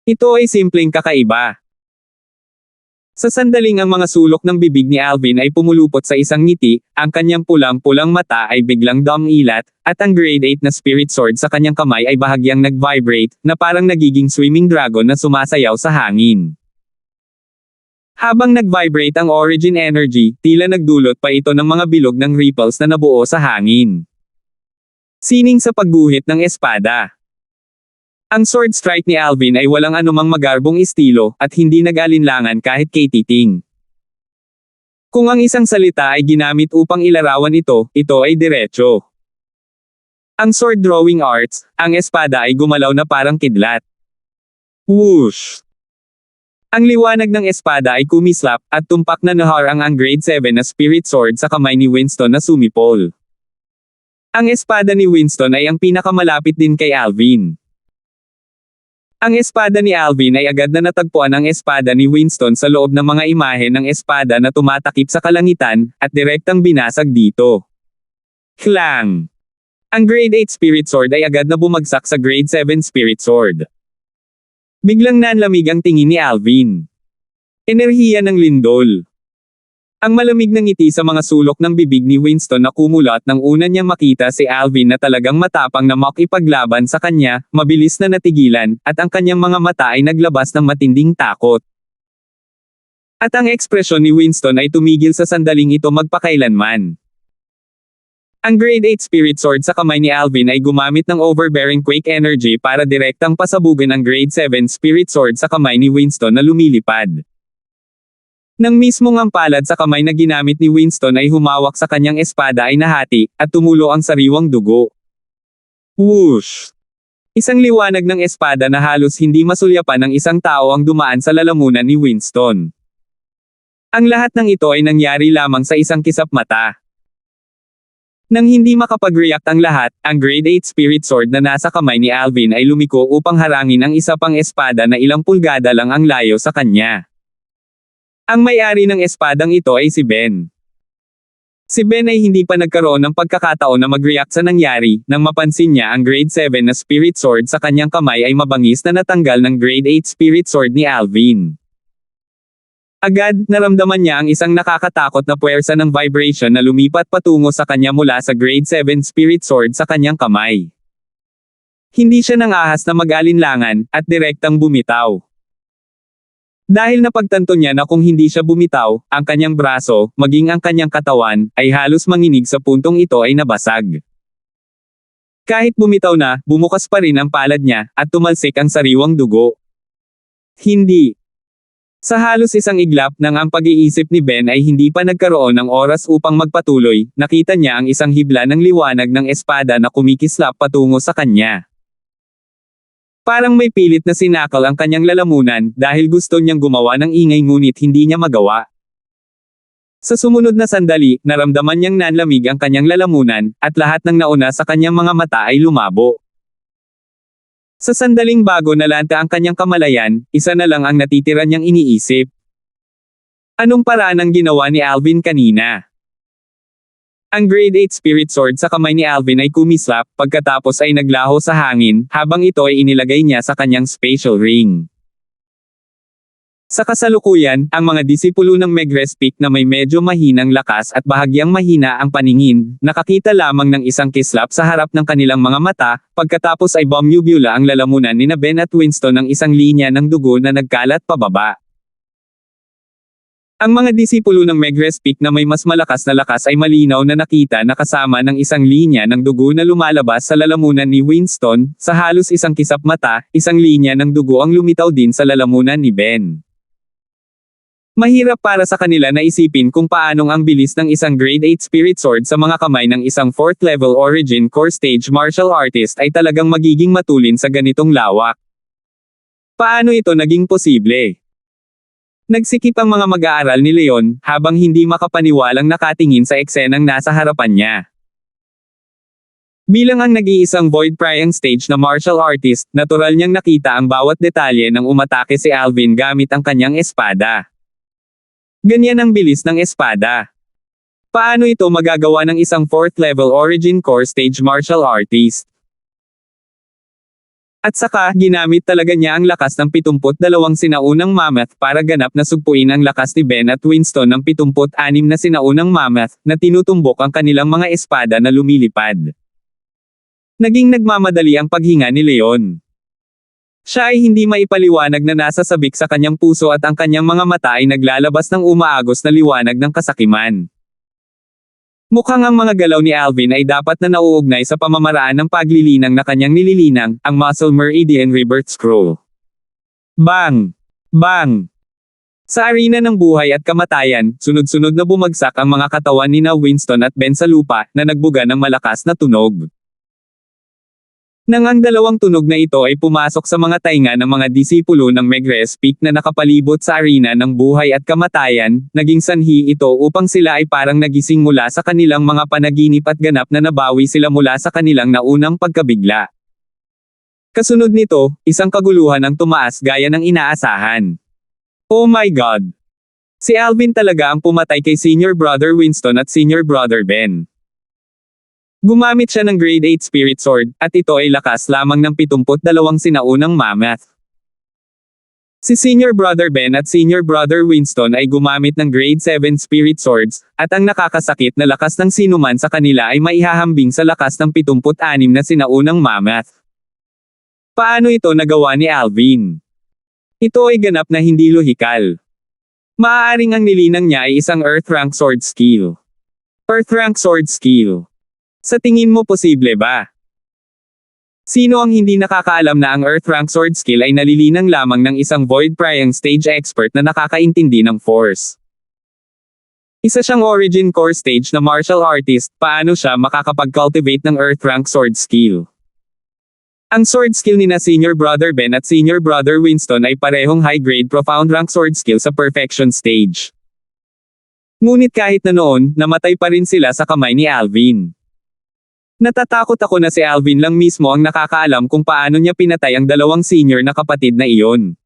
Ito ay simpleng kakaiba. Sa sandaling ang mga sulok ng bibig ni Alvin ay pumulupot sa isang ngiti, ang kanyang pulang-pulang mata ay biglang dumilat, at ang grade 8 na spirit sword sa kanyang kamay ay bahagyang nag-vibrate, na parang nagiging swimming dragon na sumasayaw sa hangin. Habang nag-vibrate ang origin energy, tila nagdulot pa ito ng mga bilog ng ripples na nabuo sa hangin. Sining sa pagguhit ng espada. Ang sword strike ni Alvin ay walang anumang magarbong estilo, at hindi nag-alinlangan kahit kay titing. Kung ang isang salita ay ginamit upang ilarawan ito ay diretso. Ang sword drawing arts, ang espada ay gumalaw na parang kidlat. Whoosh! Ang liwanag ng espada ay kumislap, at tumpak na naharang ang grade 7 na spirit sword sa kamay ni Winston na sumipol. Ang espada ni Winston ay ang pinakamalapit din kay Alvin. Ang espada ni Alvin ay agad na natagpuan ang espada ni Winston sa loob ng mga imahe ng espada na tumatakip sa kalangitan, at direktang binasag dito. Klang! Ang grade 8 spirit sword ay agad na bumagsak sa grade 7 spirit sword. Biglang nanlamig ang tingin ni Alvin. Enerhiya ng lindol. Ang malamig na ngiti sa mga sulok ng bibig ni Winston na kumulat nang una niyang makita si Alvin na talagang matapang na makipaglaban sa kanya, mabilis na natigilan, at ang kanyang mga mata ay naglabas ng matinding takot. At ang ekspresyon ni Winston ay tumigil sa sandaling ito magpakailanman. Ang Grade 8 Spirit Sword sa kamay ni Alvin ay gumamit ng overbearing quake energy para direktang pasabugan ang Grade 7 Spirit Sword sa kamay ni Winston na lumilipad. Nang mismong ang palad sa kamay na ginamit ni Winston ay humawak sa kanyang espada ay nahati, at tumulo ang sariwang dugo. Whoosh! Isang liwanag ng espada na halos hindi masulyapan ng isang tao ang dumaan sa lalamunan ni Winston. Ang lahat ng ito ay nangyari lamang sa isang kisap mata. Nang hindi makapag-react ang lahat, ang Grade 8 Spirit Sword na nasa kamay ni Alvin ay lumiko upang harangin ang isa pang espada na ilang pulgada lang ang layo sa kanya. Ang may-ari ng espadang ito ay si Ben. Si Ben ay hindi pa nagkaroon ng pagkakataon na mag-react sa nangyari, nang mapansin niya ang Grade 7 na Spirit Sword sa kanyang kamay ay mabangis na natanggal ng Grade 8 Spirit Sword ni Alvin. Agad, naramdaman niya ang isang nakakatakot na puwersa ng vibration na lumipat patungo sa kanya mula sa Grade 7 Spirit Sword sa kanyang kamay. Hindi siya nang ahas na mag-alinlangan, at direktang bumitaw. Dahil napagtanto niya na kung hindi siya bumitaw, ang kanyang braso, maging ang kanyang katawan, ay halos manginig sa puntong ito ay nabasag. Kahit bumitaw na, bumukas pa rin ang palad niya, at tumalsik ang sariwang dugo. Hindi. Sa halos isang iglap nang ang pag-iisip ni Ben ay hindi pa nagkaroon ng oras upang magpatuloy, nakita niya ang isang hibla ng liwanag ng espada na kumikislap patungo sa kanya. Parang may pilit na sinakal ang kanyang lalamunan dahil gusto niyang gumawa ng ingay ngunit hindi niya magawa. Sa sumunod na sandali, naramdaman niyang nanlamig ang kanyang lalamunan, at lahat ng nauna sa kanyang mga mata ay lumabo. Sa sandaling bago nalanta ang kanyang kamalayan, isa na lang ang natitira niyang iniisip. Anong paraan ang ginawa ni Alvin kanina? Ang Grade 8 Spirit Sword sa kamay ni Alvin ay kumislap, pagkatapos ay naglaho sa hangin, habang ito ay inilagay niya sa kanyang spatial ring. Sa kasalukuyan, ang mga disipulo ng Megrez Peak na may medyo mahinang lakas at bahagyang mahina ang paningin, nakakita lamang ng isang kislap sa harap ng kanilang mga mata, pagkatapos ay bumubula ang lalamunan ni Ben at Winston ng isang linya ng dugo na nagkalat pababa. Ang mga disipulo ng Megrez Peak na may mas malakas na lakas ay malinaw na nakita na kasama ng isang linya ng dugo na lumalabas sa lalamunan ni Winston, sa halos isang kisap mata, isang linya ng dugo ang lumitaw din sa lalamunan ni Ben. Mahirap para sa kanila na isipin kung paanong ang bilis ng isang Grade 8 Spirit Sword sa mga kamay ng isang 4th level Origin Core Stage martial artist ay talagang magiging matulin sa ganitong lawak. Paano ito naging posible? Nagsikip ang mga mag-aaral ni Leon, habang hindi makapaniwalang nakatingin sa eksenang nasa harapan niya. Bilang ang nag-iisang void prying stage na martial artist, natural niyang nakita ang bawat detalye nang umatake si Alvin gamit ang kanyang espada. Ganyan ang bilis ng espada. Paano ito magagawa ng isang 4th level Origin Core Stage martial artist? At saka, ginamit talaga niya ang lakas ng 72 sinaunang mammoth para ganap na sugpuin ang lakas ni Ben at Winston ng 76 na sinaunang mammoth, na tinutumbok ang kanilang mga espada na lumilipad. Naging nagmamadali ang paghinga ni Leon. Siya ay hindi maipaliwanag na nasa sabik sa kanyang puso at ang kanyang mga mata ay naglalabas ng umaagos na liwanag ng kasakiman. Mukhang ang mga galaw ni Alvin ay dapat na nauugnay sa pamamaraan ng paglilinang na kanyang nililinang, ang Muscle Meridian Rebirth Scroll. Bang! Bang! Sa arena ng buhay at kamatayan, sunod-sunod na bumagsak ang mga katawan ni Winston at Ben sa lupa, na nagbuga ng malakas na tunog. Nang ang dalawang tunog na ito ay pumasok sa mga tainga ng mga disipulo ng Megrez Peak na nakapalibot sa arena ng buhay at kamatayan, naging sanhi ito upang sila ay parang nagising mula sa kanilang mga panaginip at ganap na nabawi sila mula sa kanilang naunang pagkabigla. Kasunod nito, isang kaguluhan ang tumaas gaya ng inaasahan. Oh my God! Si Alvin talaga ang pumatay kay Senior Brother Winston at Senior Brother Ben. Gumamit siya ng Grade 8 Spirit Sword, at ito ay lakas lamang ng 72 sinaunang mammoth. Si Senior Brother Ben at Senior Brother Winston ay gumamit ng Grade 7 Spirit Swords, at ang nakakasakit na lakas ng sinuman sa kanila ay maihahambing sa lakas ng 76 na sinaunang Mammoth. Paano ito nagawa ni Alvin? Ito ay ganap na hindi lohikal. Maaaring ang nilinang niya ay isang Earth Rank Sword Skill. Earth Rank Sword Skill. Sa tingin mo posible ba? Sino ang hindi nakakaalam na ang Earth Rank Sword Skill ay nalilinang lamang ng isang Void Prying Stage expert na nakakaintindi ng Force? Isa siyang Origin Core Stage na martial artist, paano siya makakapag-cultivate ng Earth Rank Sword Skill? Ang sword skill ni na Senior Brother Ben at Senior Brother Winston ay parehong high-grade Profound Rank Sword Skill sa Perfection Stage. Ngunit kahit na noon, namatay pa rin sila sa kamay ni Alvin. Natatakot ako na si Alvin lang mismo ang nakakaalam kung paano niya pinatay ang dalawang senior na kapatid na iyon.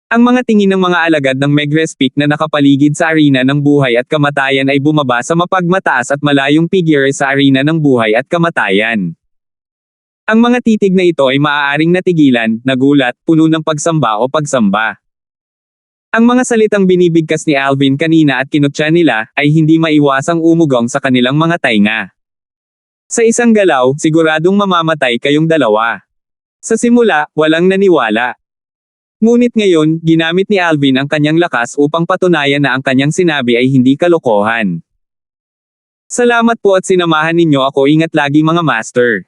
Ang mga tingin ng mga alagad ng Megrez Peak na nakapaligid sa arena ng buhay at kamatayan ay bumaba sa mapagmataas at malayong figure sa arena ng buhay at kamatayan. Ang mga titig na ito ay maaaring natigilan, nagulat, puno ng pagsamba o pagsamba. Ang mga salitang binibigkas ni Alvin kanina at kinutya nila, ay hindi maiwasang umugong sa kanilang mga tainga. Sa isang galaw, siguradong mamamatay kayong dalawa. Sa simula, walang naniwala. Ngunit ngayon, ginamit ni Alvin ang kanyang lakas upang patunayan na ang kanyang sinabi ay hindi kalokohan. Salamat po at sinamahan ninyo ako, ingat lagi mga master.